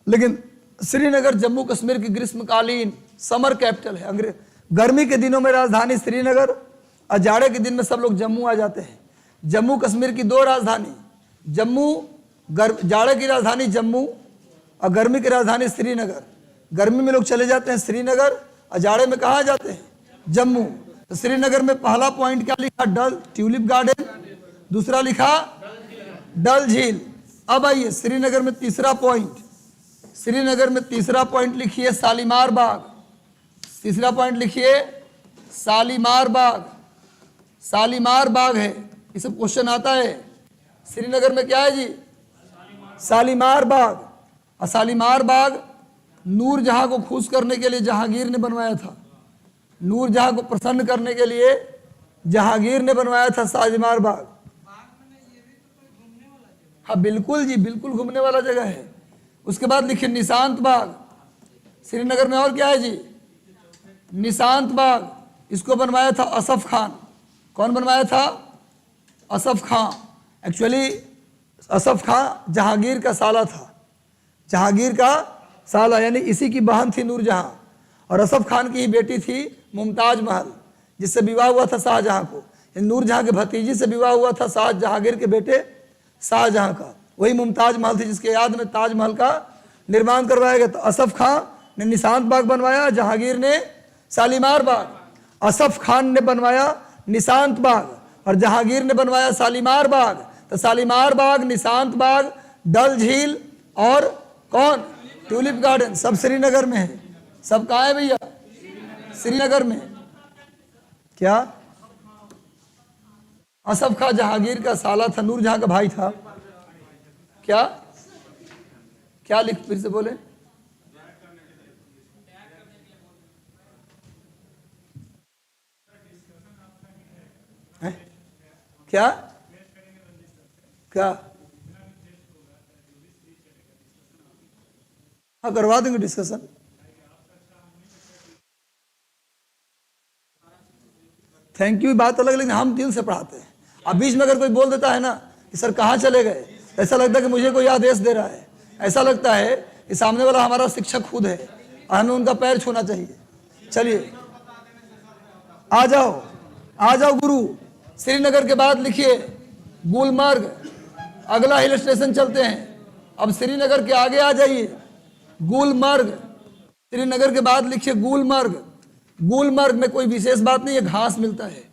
लेकिन श्रीनगर जम्मू कश्मीर की ग्रीष्मकालीन समर कैपिटल है। गर्मी के दिनों में राजधानी श्रीनगर और जाड़े के दिन में सब लोग जम्मू आ जाते हैं। जम्मू कश्मीर की दो राजधानी, जाड़े की राजधानी जम्मू और गर्मी की राजधानी श्रीनगर। गर्मी में लोग चले जाते हैं श्रीनगर और जाड़े में कहाँ जाते हैं, जम्मू। तो श्रीनगर में पहला पॉइंट क्या लिखा, डल ट्यूलिप गार्डन, दूसरा लिखा डल झील। अब आइए श्रीनगर में तीसरा पॉइंट, श्रीनगर में तीसरा पॉइंट लिखिए शालीमार बाग। तीसरा पॉइंट लिखिए शालीमार बाग, शालीमार बाग है, ये सब क्वेश्चन आता है। श्रीनगर में क्या है जी, शालीमार बाग। और शालीमार बाग नूरजहां को खुश करने के लिए जहांगीर ने बनवाया था। नूरजहां को प्रसन्न करने के लिए जहांगीर ने बनवाया था शालीमार बाग। हाँ बिल्कुल जी, बिल्कुल घूमने वाला जगह है। उसके बाद लिखिए निशांत बाग। श्रीनगर में और क्या है जी, निशांत बाग, इसको बनवाया था असफ खान। कौन बनवाया था, असफ खान। एक्चुअली असफ खान जहांगीर का साला था, जहांगीर का साला, यानी इसी की बहन थी नूरजहां, और असफ खान की ही बेटी थी मुमताज महल, जिससे विवाह हुआ था शाहजहां को। नूरजहां के भतीजी से विवाह हुआ था जहांगीर के बेटे शाहजहां का। वही मुमताज महल थी जिसके याद में ताजमहल का निर्माण करवाया गया। तो असफ खान ने निशांत बाग बनवाया, जहांगीर ने शालीमार बाग। असफ खान ने बनवाया निशांत बाग और जहांगीर ने बनवाया शालीमार बाग। तो शालीमार बाग, निशांत बाग, डल झील और कौन, ट्यूलिप गार्डन, सब श्रीनगर में है। सब कहाँ है भैया, श्रीनगर में। क्या, असफ खान जहांगीर का साला था, नूरजहां का भाई था। क्या क्या लिख, फिर से बोले। है? क्या क्या, हाँ करवा देंगे डिस्कशन। थैंक यू बात अलग, लेकिन हम दिल से पढ़ाते हैं। अब बीच में अगर कोई बोल देता है ना कि सर कहाँ चले गए, ऐसा लगता है कि मुझे कोई आदेश दे रहा है। ऐसा लगता है कि सामने वाला हमारा शिक्षक खुद है और हमें उनका पैर छूना चाहिए। चलिए आ जाओ, आ जाओ गुरु। श्रीनगर के बाद लिखिए गुलमर्ग, अगला हिल स्टेशन चलते हैं। अब श्रीनगर के आगे आ जाइए, गुलमर्ग। श्रीनगर के बाद लिखिए गुलमर्ग। गुलमर्ग में कोई विशेष बात नहीं है, घास मिलता है।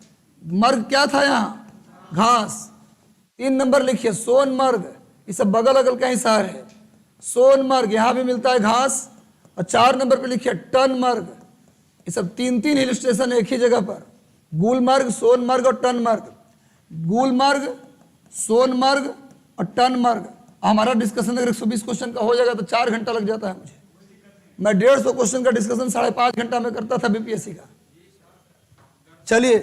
मर्ग क्या था यहाँ, घास। 3 नंबर लिखिए सोनमर्ग, ये सब बगल अगल का ही शहर है। सोनमर्ग, यहाँ भी मिलता है घास। और 4 नंबर पे लिखिए टनमर्ग। ये सब 3 हिल स्टेशन है एक ही जगह पर, गुलमर्ग, सोनमर्ग और टनमर्ग। गुलमर्ग, सोनमर्ग और टनमर्ग। हमारा डिस्कशन अगर 120 क्वेश्चन का हो जाएगा तो 4 घंटा लग जाता है मुझे। मैं 150 क्वेश्चन का डिस्कशन 5.5 घंटा में करता था बीपीएससी का। चलिए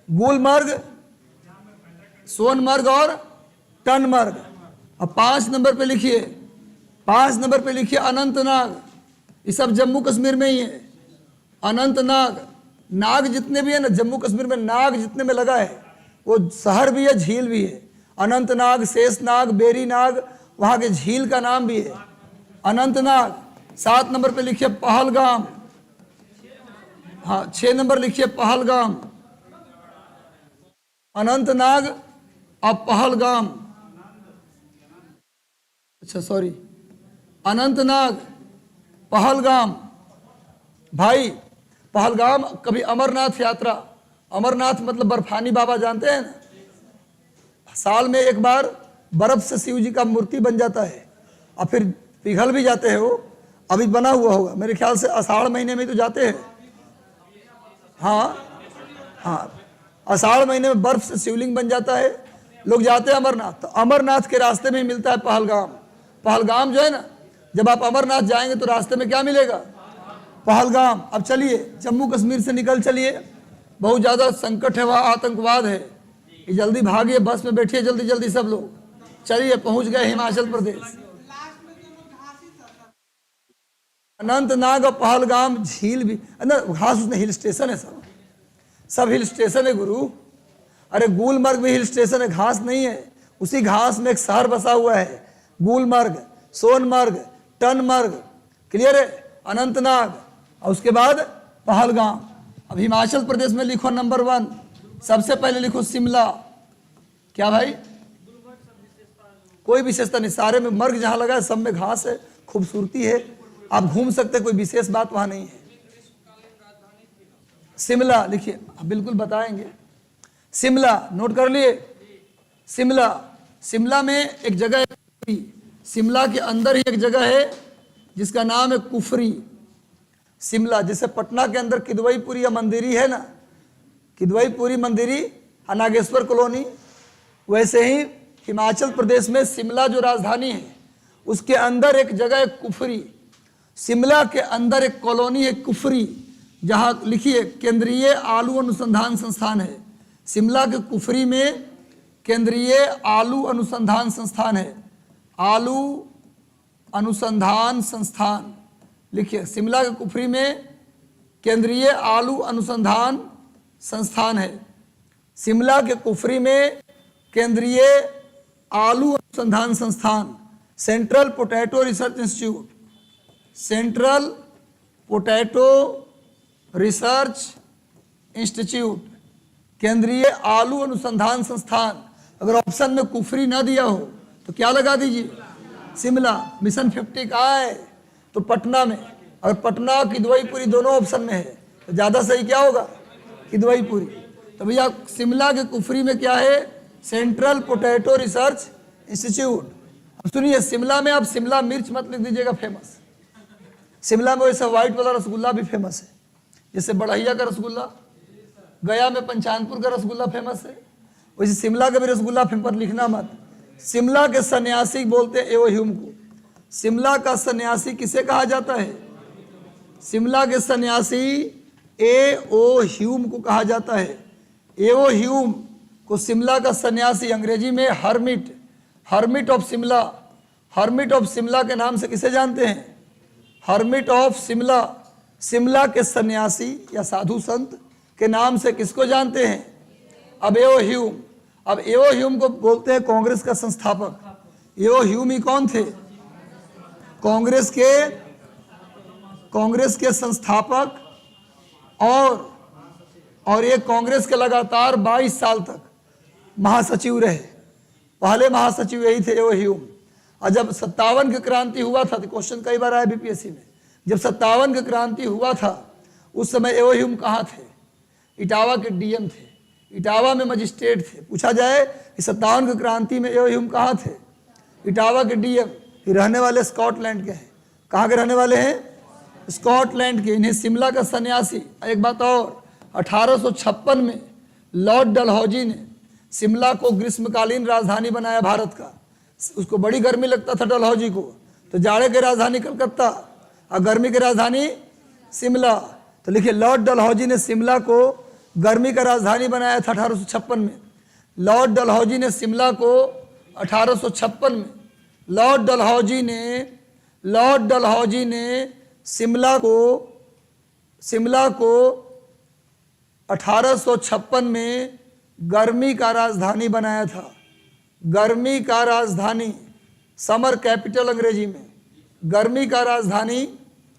गुलमर्ग, सोनमर्ग और टनमर्ग। अब 5 नंबर पे लिखिए, 5 नंबर पे लिखिए अनंतनाग। ये सब जम्मू कश्मीर में ही है। अनंतनाग, नाग जितने भी है ना जम्मू कश्मीर में, नाग जितने में लगा है वो शहर भी है, झील भी है। अनंतनाग, शेषनाग, बेरीनाग, वहाँ के झील का नाम भी है अनंतनाग। 7 नंबर पे लिखिए पहलगाम। हाँ 6 नंबर लिखिए पहलगाम। अनंतनाग और पहलगाम, अच्छा सॉरी, अनंतनाग, पहलगाम। भाई पहलगाम, कभी अमरनाथ यात्रा, अमरनाथ मतलब बर्फानी बाबा जानते हैं ना, साल में एक बार बर्फ से शिव जी का मूर्ति बन जाता है और फिर पिघल भी जाते हैं। वो अभी बना हुआ होगा मेरे ख्याल से, आषाढ़ महीने में तो जाते हैं। हाँ हाँ, आषाढ़ महीने में बर्फ से शिवलिंग बन जाता है, लोग जाते हैं अमरनाथ। तो अमरनाथ के रास्ते में मिलता है पहलगाम। पहलगाम जो है ना, जब आप अमरनाथ जाएंगे तो रास्ते में क्या मिलेगा, पहलगाम। अब चलिए जम्मू कश्मीर से निकल चलिए, बहुत ज़्यादा संकट है वहाँ, आतंकवाद है। ये जल्दी भागिए, बस में बैठिए जल्दी जल्दी सब लोग। चलिए पहुँच गए हिमाचल प्रदेश। अनंतनाग और पहलगाम झील भी घास, उसमें हिल स्टेशन है, सब हिल स्टेशन है गुरु। अरे गुलमर्ग भी हिल स्टेशन है, घास नहीं है। उसी घास में एक शहर बसा हुआ है, गुलमर्ग, सोनमर्ग, टनमर्ग, क्लियर है, अनंतनाग, और उसके बाद पहलगाम। अब हिमाचल प्रदेश में लिखो नंबर 1, सबसे पहले लिखो शिमला। क्या भाई? कोई विशेषता नहीं, सारे में मर्ग जहां लगा है सब में घास है, खूबसूरती है, आप घूम सकते, कोई विशेष बात वहां नहीं है। शिमला लिखिए, बिल्कुल बताएंगे। शिमला नोट कर लिए, शिमला। शिमला में एक जगह है कुफरी, शिमला के अंदर ही एक जगह है जिसका नाम है कुफरी। शिमला, जैसे पटना के अंदर किदवईपुरी या मंदिरी है ना, किदवईपुरी मंदिरी, नागेश्वर कॉलोनी, वैसे ही हिमाचल प्रदेश में शिमला जो राजधानी है उसके अंदर एक जगह है कुफरी। शिमला के अंदर एक कॉलोनी है कुफरी, जहां लिखिए केंद्रीय आलू अनुसंधान संस्थान है। शिमला के कुफरी में केंद्रीय आलू अनुसंधान संस्थान है, आलू अनुसंधान संस्थान। लिखिए शिमला के कुफरी में केंद्रीय आलू अनुसंधान संस्थान है। शिमला के कुफरी में केंद्रीय आलू अनुसंधान संस्थान, central potato research institute, central potato research institute, केंद्रीय आलू अनुसंधान संस्थान। अगर ऑप्शन में कुफरी ना दिया हो तो क्या लगा दीजिए? शिमला। मिशन 50 कहाँ है? तो पटना में। अगर पटना और किदवईपुरी दोनों ऑप्शन में है तो ज़्यादा सही क्या होगा? किदवईपुरी। तो भैया शिमला के कुफरी में क्या है? Central potato research institute. अब सुनिए, शिमला में आप शिमला मिर्च मत लिख दीजिएगा, फेमस। शिमला में वैसे व्हाइट वाला रसगुल्ला भी फेमस है, जैसे बढ़ैया का रसगुल्ला, गया में पंचानपुर का रसगुल्ला फेमस है, वैसे शिमला का भी रसगुल्ला फेमस। लिखना मत। शिमला के सन्यासी बोलते हैं एओ ह्यूम को। शिमला का सन्यासी किसे कहा जाता है? शिमला के सन्यासी एओ ह्यूम को कहा जाता है। एओ ह्यूम को शिमला का सन्यासी, अंग्रेजी में hermit, hermit of Shimla, hermit of Shimla के नाम से किसे जानते हैं? Hermit of Shimla. शिमला के सन्यासी या साधु संत के नाम से किसको जानते हैं? अब एओ ह्यूम। अब एओ ह्यूम को बोलते हैं कांग्रेस का संस्थापक। एओ ह्यूम ही कौन थे? कांग्रेस के संस्थापक, और ये कांग्रेस के लगातार 22 साल तक महासचिव रहे। पहले महासचिव यही थे एओ ह्यूम। और जब 57 की क्रांति हुआ था, तो क्वेश्चन कई बार आया बीपीएससी में, जब 57 की क्रांति हुआ था उस समय एओ ह्यूम कहाँ थे? इटावा के डीएम थे, इटावा में मजिस्ट्रेट थे। पूछा जाए कि 57 की क्रांति में एओ ह्यूम कहाँ थे? इटावा के डीएम। रहने वाले स्कॉटलैंड के हैं। कहाँ के रहने वाले हैं? स्कॉटलैंड के। इन्हें शिमला का सन्यासी। एक बात और, 1856 में लॉर्ड डलहौजी ने शिमला को ग्रीष्मकालीन राजधानी बनाया भारत का। उसको बड़ी गर्मी लगता था डलहौजी को, तो जाड़े की राजधानी कलकत्ता और गर्मी की राजधानी शिमला। तो लिखिए लॉर्ड डलहौजी ने शिमला को गर्मी का राजधानी बनाया था 1856 में। लॉर्ड डलहौजी ने शिमला को 1856 में, लॉर्ड डलहौजी ने शिमला को 1856 में गर्मी का राजधानी बनाया था। गर्मी का राजधानी, समर कैपिटल अंग्रेजी में, गर्मी का राजधानी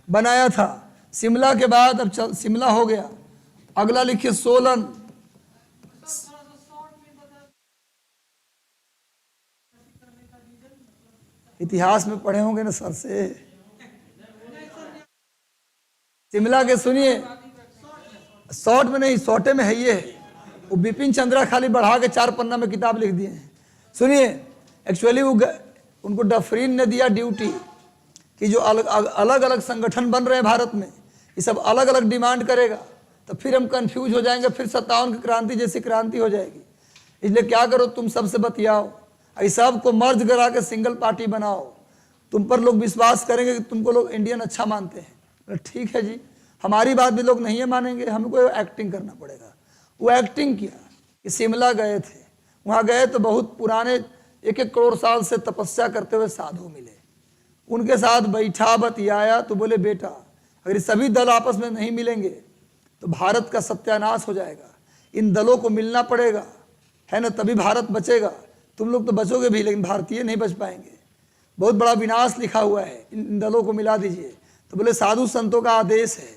बनाया था। शिमला के बाद अब शिमला हो गया। अगला लिखिए सोलन। इतिहास में पढ़े होंगे ना सर से। शिमला के सुनिए, शॉर्ट में नहीं, शॉर्टे में है ये। वो बिपिन चंद्रा खाली बढ़ा के 4 पन्ना में किताब लिख दिए हैं। सुनिए, एक्चुअली वो उनको डफरीन ने दिया ड्यूटी कि जो अलग अलग संगठन बन रहे हैं भारत में, ये सब अलग अलग डिमांड करेगा, तो फिर हम कंफ्यूज हो जाएंगे, फिर 57 की क्रांति जैसी क्रांति हो जाएगी। इसलिए क्या करो, तुम सबसे बतियाओ, इस सब को मर्ज करा के सिंगल पार्टी बनाओ। तुम पर लोग विश्वास करेंगे कि तुमको लोग इंडियन अच्छा मानते हैं। ठीक है जी, हमारी बात भी लोग नहीं मानेंगे, हमको एक्टिंग करना पड़ेगा। वो एक्टिंग किया कि शिमला गए थे, वहाँ गए तो बहुत पुराने 1-1 करोड़ साल से तपस्या करते हुए साधु मिले, उनके साथ बैठा बतियाया तो बोले बेटा अगर ये सभी दल आपस में नहीं मिलेंगे तो भारत का सत्यानाश हो जाएगा, इन दलों को मिलना पड़ेगा, है ना, तभी भारत बचेगा। तुम लोग तो बचोगे भी लेकिन भारतीय नहीं बच पाएंगे, बहुत बड़ा विनाश लिखा हुआ है, इन दलों को मिला दीजिए। तो बोले साधु संतों का आदेश है,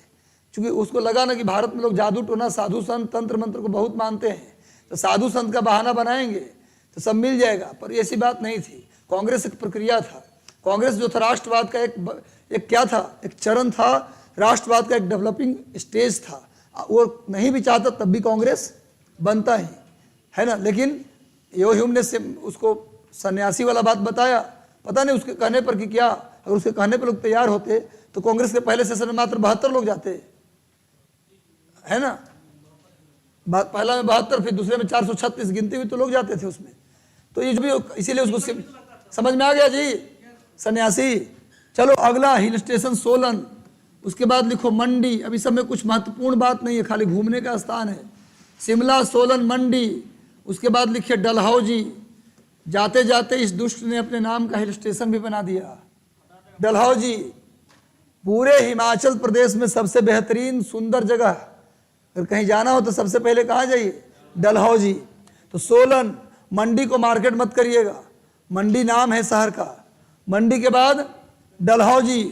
क्योंकि उसको लगा ना कि भारत में लोग जादू टोना साधु संत तंत्र मंत्र को बहुत मानते हैं, तो साधु संत का बहाना बनाएंगे तो सब मिल जाएगा। पर ऐसी बात नहीं थी, कांग्रेस एक प्रक्रिया था। कांग्रेस जो था राष्ट्रवाद का एक क्या था, एक चरण था, राष्ट्रवाद का एक डेवलपिंग स्टेज था। वो नहीं भी चाहता तब भी कांग्रेस बनता ही है ना। लेकिन यो ह्यूम ने उसको सन्यासी वाला बात बताया, पता नहीं उसके कहने पर कि क्या, अगर उसके कहने पर लोग तैयार होते तो कांग्रेस के पहले सेशन में मात्र 72 लोग जाते, है ना, पहला में 72, फिर दूसरे में 436 गिनती हुई तो लोग जाते थे उसमें। तो ये भी इसीलिए उसको समझ में आ गया जी सन्यासी। चलो अगला हिल स्टेशन सोलन, उसके बाद लिखो मंडी। अभी सब में कुछ महत्वपूर्ण बात नहीं है, खाली घूमने का स्थान है। शिमला, सोलन, मंडी। उसके बाद लिखिए डलहौजी। जाते जाते इस दुष्ट ने अपने नाम का हिल स्टेशन भी बना दिया, डलहौजी। पूरे हिमाचल प्रदेश में सबसे बेहतरीन सुंदर जगह, अगर कहीं जाना हो तो सबसे पहले कहाँ जाइए, डलहौजी। तो सोलन, मंडी को मार्केट मत करिएगा, मंडी नाम है शहर का। मंडी के बाद डलहौजी,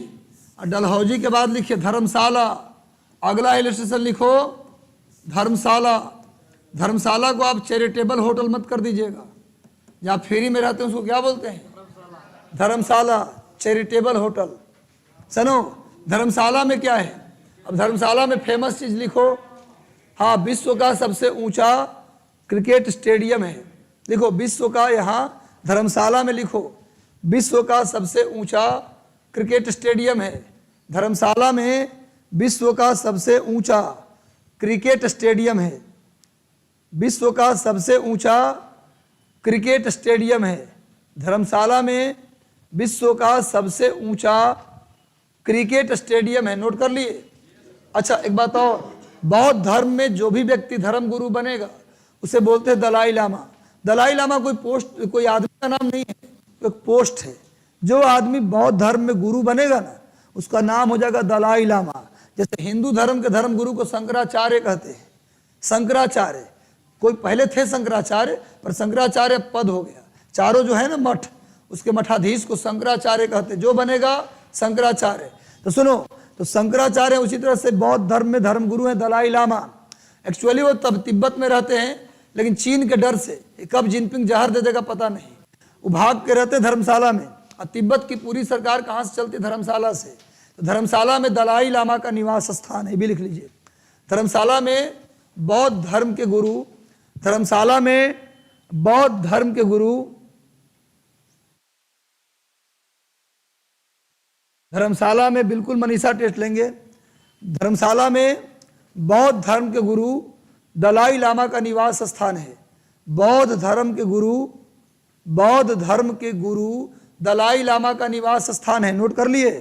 और डलहौजी के बाद लिखिए धर्मशाला। अगला हिल स्टेशन लिखो धर्मशाला। धर्मशाला को आप चैरिटेबल होटल मत कर दीजिएगा, जहाँ फ्री में रहते हैं उसको क्या बोलते हैं, धर्मशाला, चैरिटेबल होटल। सुनो धर्मशाला में क्या है, अब धर्मशाला में फेमस चीज लिखो, हाँ, विश्व का सबसे ऊंचा क्रिकेट स्टेडियम है। लिखो विश्व का, यहाँ धर्मशाला में लिखो विश्व का सबसे ऊंचा क्रिकेट स्टेडियम है। धर्मशाला में विश्व का सबसे ऊंचा क्रिकेट स्टेडियम है, विश्व का सबसे ऊंचा क्रिकेट स्टेडियम है। धर्मशाला में विश्व का सबसे ऊंचा क्रिकेट स्टेडियम है, नोट कर लिए। अच्छा एक बात और, बौद्ध धर्म में जो भी व्यक्ति धर्म गुरु बनेगा उसे बोलते हैं दलाई लामा। दलाई लामा कोई पोस्ट, कोई आदमी का नाम नहीं है, एक पोस्ट है। जो आदमी बौद्ध धर्म में गुरु बनेगा ना उसका नाम हो जाएगा दलाई लामा। जैसे हिंदू धर्म के धर्म गुरु को शंकराचार्य कहते हैं, शंकराचार्य, कोई पहले थे शंकराचार्य पर शंकराचार्य पद हो गया। चारों जो है ना मठ, उसके मठाधीश को शंकराचार्य कहते हैं, जो बनेगा शंकराचार्य। तो सुनो, तो शंकराचार्य उसी तरह से बौद्ध धर्म में धर्म गुरु हैं दलाई लामा। एक्चुअली वो तब तिब्बत में रहते हैं, लेकिन चीन के डर से कब जिनपिंग जहर दे देगा पता नहीं, वो भाग के रहते धर्मशाला में। और तिब्बत की पूरी सरकार कहाँ से चलती, धर्मशाला से। तो धर्मशाला में दलाई लामा का निवास स्थान है, भी लिख लीजिए। धर्मशाला में बौद्ध धर्म के गुरु, धर्मशाला में बौद्ध धर्म के गुरु, धर्मशाला में बिल्कुल मनीषा टेस्ट लेंगे। धर्मशाला में बौद्ध धर्म के गुरु दलाई लामा का निवास स्थान है। बौद्ध धर्म के गुरु, बौद्ध धर्म के गुरु दलाई लामा का निवास स्थान है, नोट कर लिए,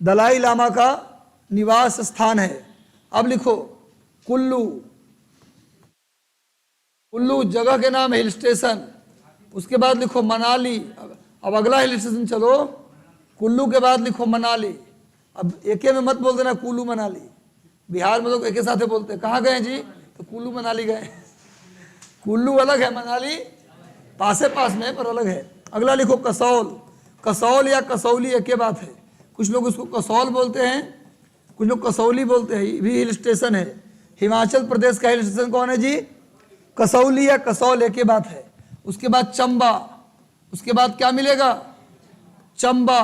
दलाई लामा का निवास स्थान है। अब लिखो कुल्लू। कुल्लू जगह के नाम है, हिल स्टेशन। उसके बाद लिखो मनाली। अब अगला हिल स्टेशन चलो, कुल्लू के बाद लिखो मनाली। अब एके में मत बोल देना कुल्लू मनाली, बिहार में लोग एक साथ बोलते हैं। कहाँ गए जी, तो कुल्लू मनाली गए। कुल्लू अलग है, मनाली पासे पास में पर अलग है। अगला लिखो कसौल। कसौल या कसौली एक ही बात है, कुछ लोग उसको कसौल बोलते हैं, कुछ लोग कसौली बोलते हैं। ये भी हिल स्टेशन है, हिमाचल प्रदेश का हिल स्टेशन कौन है जी, कसौली या कसौल एक ही बात है। उसके बाद चंबा। उसके बाद क्या मिलेगा, चंबा।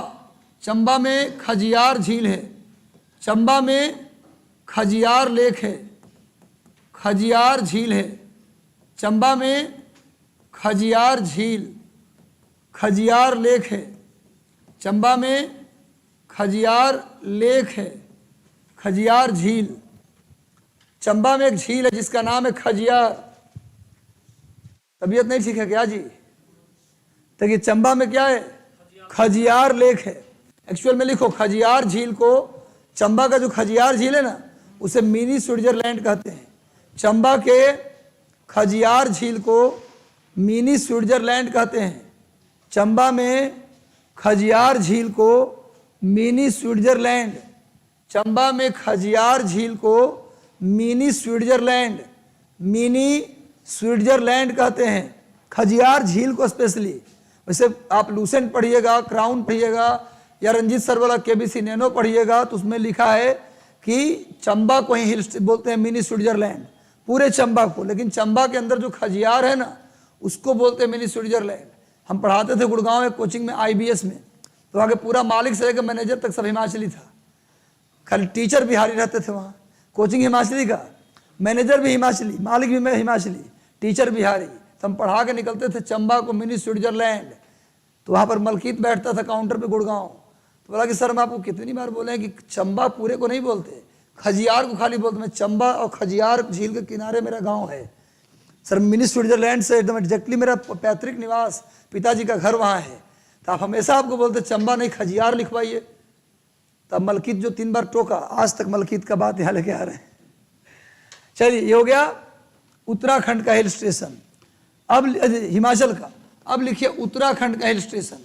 चंबा में खजियार झील है, चंबा में खजियार लेक है, खजियार झील है। चंबा में खजियार झील, खजियार लेक है। चंबा में खजियार लेक है, खजियार झील। चंबा में एक झील है जिसका नाम है खजियार। तबीयत नहीं ठीक है क्या जी, देखिए चंबा में क्या है, खजियार लेक है। एक्चुअल में लिखो खजियार झील को चंबा का जो खजियार झील है ना, उसे मिनी स्विट्जरलैंड कहते हैं। चंबा के खजियार झील को मिनी स्विट्जरलैंड कहते हैं। चंबा में खजियार झील को मिनी स्विट्जरलैंड, चंबा में खजियार झील को मिनी स्विट्जरलैंड, मिनी स्विट्जरलैंड कहते हैं खजियार झील को स्पेशली। वैसे आप लूसेंट पढ़िएगा, क्राउन पढ़िएगा, या रंजीत सर वाला केबीसी नैनो पढ़िएगा, तो उसमें लिखा है कि चंबा को ही हिल बोलते हैं मिनी स्विट्जरलैंड, पूरे चंबा को। लेकिन चंबा के अंदर जो खजियार है ना, उसको बोलते हैं मिनी स्विट्जरलैंड। हम पढ़ाते थे गुड़गांव में कोचिंग में, IBS में, तो वहाँ के पूरा मालिक से लेकर मैनेजर तक सब हिमाचली था, खाली टीचर बिहारी रहते थे वहाँ। कोचिंग हिमाचली का, मैनेजर भी हिमाचली, मालिक भी हिमाचली, टीचर बिहारी। तो हम पढ़ा के निकलते थे चंबा को मिनी स्विट्जरलैंड। तो वहाँ पर मलकीत बैठता था काउंटर पे गुड़गांव, तो बोला कि सर मैं आपको कितनी बार बोले हैं कि चंबा पूरे को नहीं बोलते, खजियार को खाली बोलते। मैं चंबा और खजियार झील के किनारे मेरा गाँव है सर, मिनी स्विट्जरलैंड से एकदम एग्जैक्टली मेरा पैतृक निवास, पिताजी का घर वहाँ है। तो आप हमेशा आपको बोलते चंबा नहीं खजियार लिखवाइए। तब मलकीत जो 3 बार टोका, आज तक मलकीत का बात यहाँ लेके आ रहे हैं। चलिए, ये हो गया उत्तराखंड का हिल स्टेशन। अब हिमाचल का, अब लिखिए उत्तराखंड का हिल स्टेशन।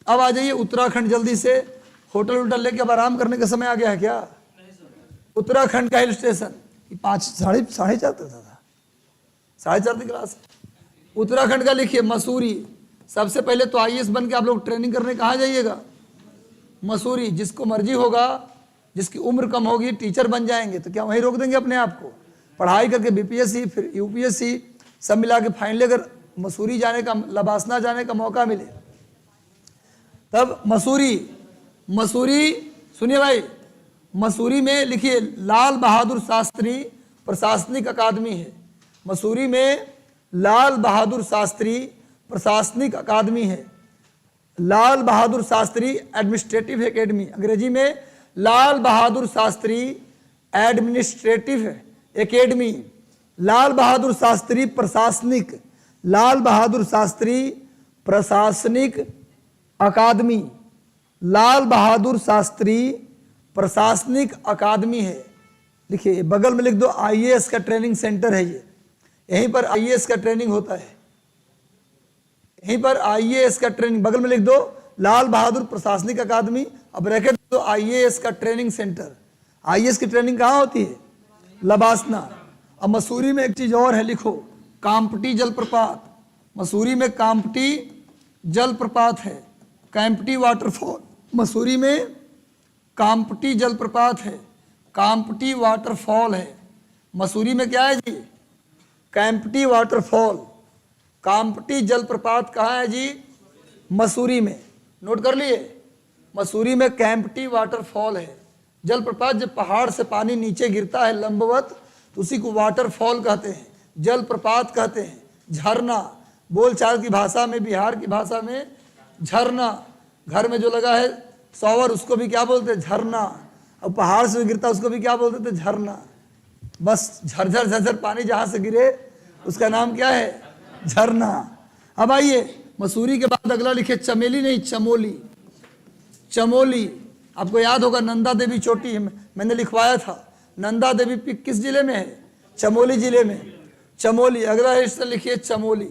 अब आ जाइए उत्तराखंड जल्दी से। होटल वोटल लेके अब आराम करने का समय आ गया है क्या? उत्तराखंड का हिल स्टेशन 5:30 तक था, 4:30 की क्लास। उत्तराखंड का लिखिए मसूरी। सबसे पहले तो IAS बन के आप लोग ट्रेनिंग करने कहाँ जाइएगा? मसूरी। जिसको मर्जी होगा, जिसकी उम्र कम होगी, टीचर बन जाएंगे, तो क्या वहीं रोक देंगे अपने आप को? पढ़ाई करके BPSC फिर UPSC सब मिला के फाइनली अगर मसूरी जाने का, लबासना जाने का मौका मिले, तब मसूरी। मसूरी सुनिए भाई, मसूरी में लिखिए लाल बहादुर शास्त्री प्रशासनिक अकादमी है। मसूरी में लाल बहादुर शास्त्री प्रशासनिक अकादमी है। लाल बहादुर शास्त्री एडमिनिस्ट्रेटिव एकेडमी, अंग्रेजी में लाल बहादुर शास्त्री एडमिनिस्ट्रेटिव एकेडमी। लाल बहादुर शास्त्री प्रशासनिक, लाल बहादुर शास्त्री प्रशासनिक अकादमी, लाल बहादुर शास्त्री प्रशासनिक अकादमी है। लिखिए, बगल में लिख दो IAS का ट्रेनिंग सेंटर है ये, यहीं पर IAS का ट्रेनिंग होता है, यहीं पर IAS का ट्रेनिंग, बगल में लिख दो लाल बहादुर प्रशासनिक अकादमी, अब ब्रैकेट दो IAS का ट्रेनिंग सेंटर। IAS की ट्रेनिंग कहाँ होती है? लबासना। अब मसूरी में एक चीज और है, लिखो काम्पटी जलप्रपात। मसूरी में काम्पटी जलप्रपात है, कैंपटी वाटरफॉल। मसूरी में काम्पटी जलप्रपात है, काम्पटी वाटरफॉल है। मसूरी में क्या है जी? कैंपटी वाटरफॉल। काम्पटी जलप्रपात कहाँ है जी? मसूरी में। नोट कर लिए, मसूरी में कैंपटी वाटरफॉल है। जलप्रपात जब पहाड़ से पानी नीचे गिरता है लंबवत, तो उसी को वाटरफॉल कहते हैं, जलप्रपात कहते हैं। झरना, बोलचाल की भाषा में, बिहार की भाषा में झरना। घर में जो लगा है शॉवर, उसको भी क्या बोलते हैं? झरना। अब पहाड़ से गिरता उसको भी क्या बोलते थे? झरना। बस झरझर झरझर पानी जहाँ से गिरे उसका नाम क्या है? झरना। अब आइए, मसूरी के बाद अगला लिखे चमेली नहीं, चमोली। चमोली आपको याद होगा, नंदा देवी चोटी मैंने लिखवाया था। नंदा देवी पीक किस जिले में है? चमोली जिले में। चमोली। अगला हिल स्टेशन लिखिए चमोली।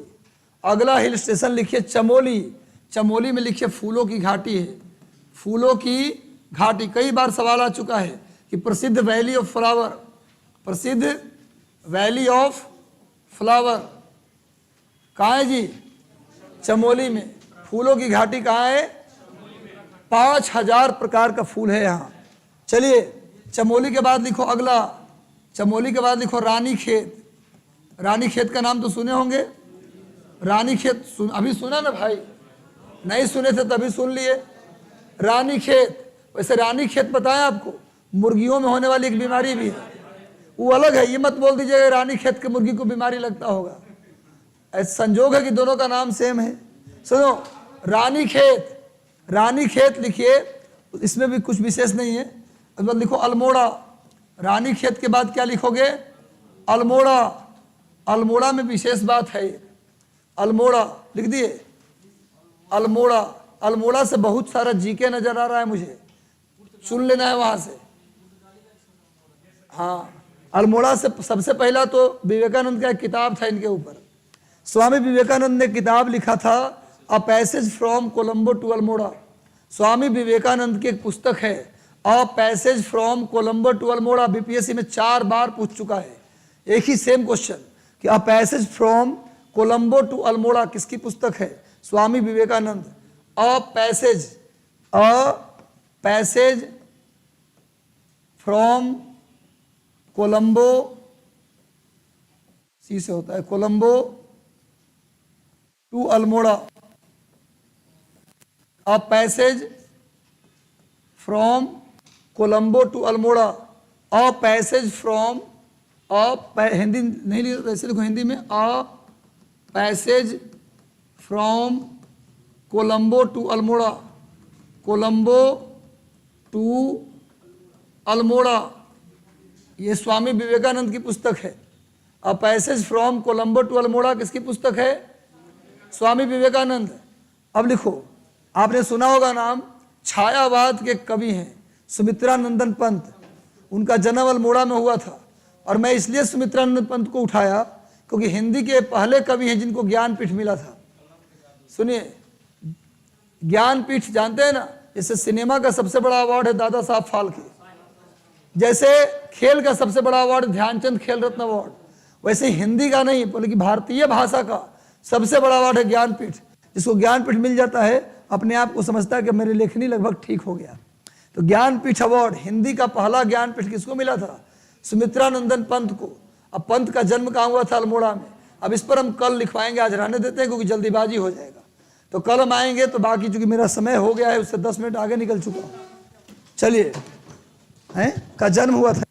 अगला हिल स्टेशन लिखिए चमोली। चमोली में लिखिए फूलों की घाटी है, फूलों की घाटी। कई बार सवाल आ चुका है कि प्रसिद्ध वैली ऑफ फ्लावर, प्रसिद्ध वैली ऑफ फ्लावर कहाँ है जी? चमोली में। फूलों की घाटी कहाँ है? 5000 प्रकार का फूल है यहाँ। चलिए, चमोली के बाद लिखो अगला, चमोली के बाद लिखो रानी खेत। रानी खेत का नाम तो सुने होंगे। रानी खेत अभी सुना ना भाई? नहीं सुने थे तभी सुन लिए। रानी खेत, वैसे रानी खेत पता है आपको, मुर्गियों में होने वाली एक बीमारी भी है, वो अलग है। ये मत बोल दीजिएगा रानी खेत के मुर्गी को बीमारी लगता होगा। ऐसा संजोग है कि दोनों का नाम सेम है। सुनो, रानी खेत। रानी खेत लिखिए, इसमें भी कुछ विशेष नहीं है। उसके बाद लिखो अल्मोड़ा। रानी खेत के बाद क्या लिखोगे? अल्मोड़ा। अल्मोड़ा में विशेष बात है, अल्मोड़ा लिख दिए। अल्मोड़ा, अल्मोड़ा से बहुत सारा जीके नजर आ रहा है मुझे, सुन लेना है वहां से। हाँ, अल्मोड़ा से सबसे पहला तो विवेकानंद का एक किताब था इनके ऊपर। स्वामी विवेकानंद ने किताब लिखा था a passage from Colombo to Almora. Swami Vivekananda की एक पुस्तक है a passage from Colombo to Almora. BPSC में 4 बार पूछ चुका है एक ही सेम क्वेश्चन कि a passage from Colombo to Almora किसकी पुस्तक है? Swami Vivekananda. A passage from Colombo, C से होता है, Colombo to Almora. A passage from Colombo to Almora. A passage from, Hindi नहीं लिखो, वैसे लिखो हिंदी में, a passage from Colombo to Almora. Colombo to Almora, ये स्वामी विवेकानंद की पुस्तक है। A passage from Colombo to Almora किसकी पुस्तक है? स्वामी विवेकानंद। अब लिखो, आपने सुना होगा नाम, छायावाद के कवि हैं सुमित्रानंदन पंत। उनका जन्म अल्मोड़ा में हुआ था, और मैं इसलिए सुमित्रानंदन पंत को उठाया क्योंकि हिंदी के पहले कवि हैं जिनको ज्ञानपीठ मिला था। सुनिए, ज्ञानपीठ जानते हैं ना, जैसे सिनेमा का सबसे बड़ा अवार्ड है दादा साहब फाल्के, जैसे खेल का सबसे बड़ा अवार्ड ध्यानचंद खेल रत्न अवार्ड, वैसे हिंदी का नहीं बल्कि भारतीय भाषा का सबसे बड़ा अवार्ड है ज्ञानपीठ। जिसको ज्ञानपीठ मिल जाता है अपने आप को समझता है कि मेरी लेखनी लगभग ठीक हो गया। तो ज्ञानपीठ अवार्ड, हिंदी का पहला ज्ञानपीठ किसको मिला था? सुमित्रानंदन पंत को। अब पंत का जन्म कहाँ हुआ था? अल्मोड़ा में। अब इस पर हम कल लिखवाएंगे, आज रहने देते हैं क्योंकि जल्दीबाजी हो जाएगा। तो कल हम आएंगे, तो बाकी चूंकि मेरा समय हो गया है, उससे 10 मिनट आगे निकल चुका हूँ। चलिए, हैं का जन्म हुआ था।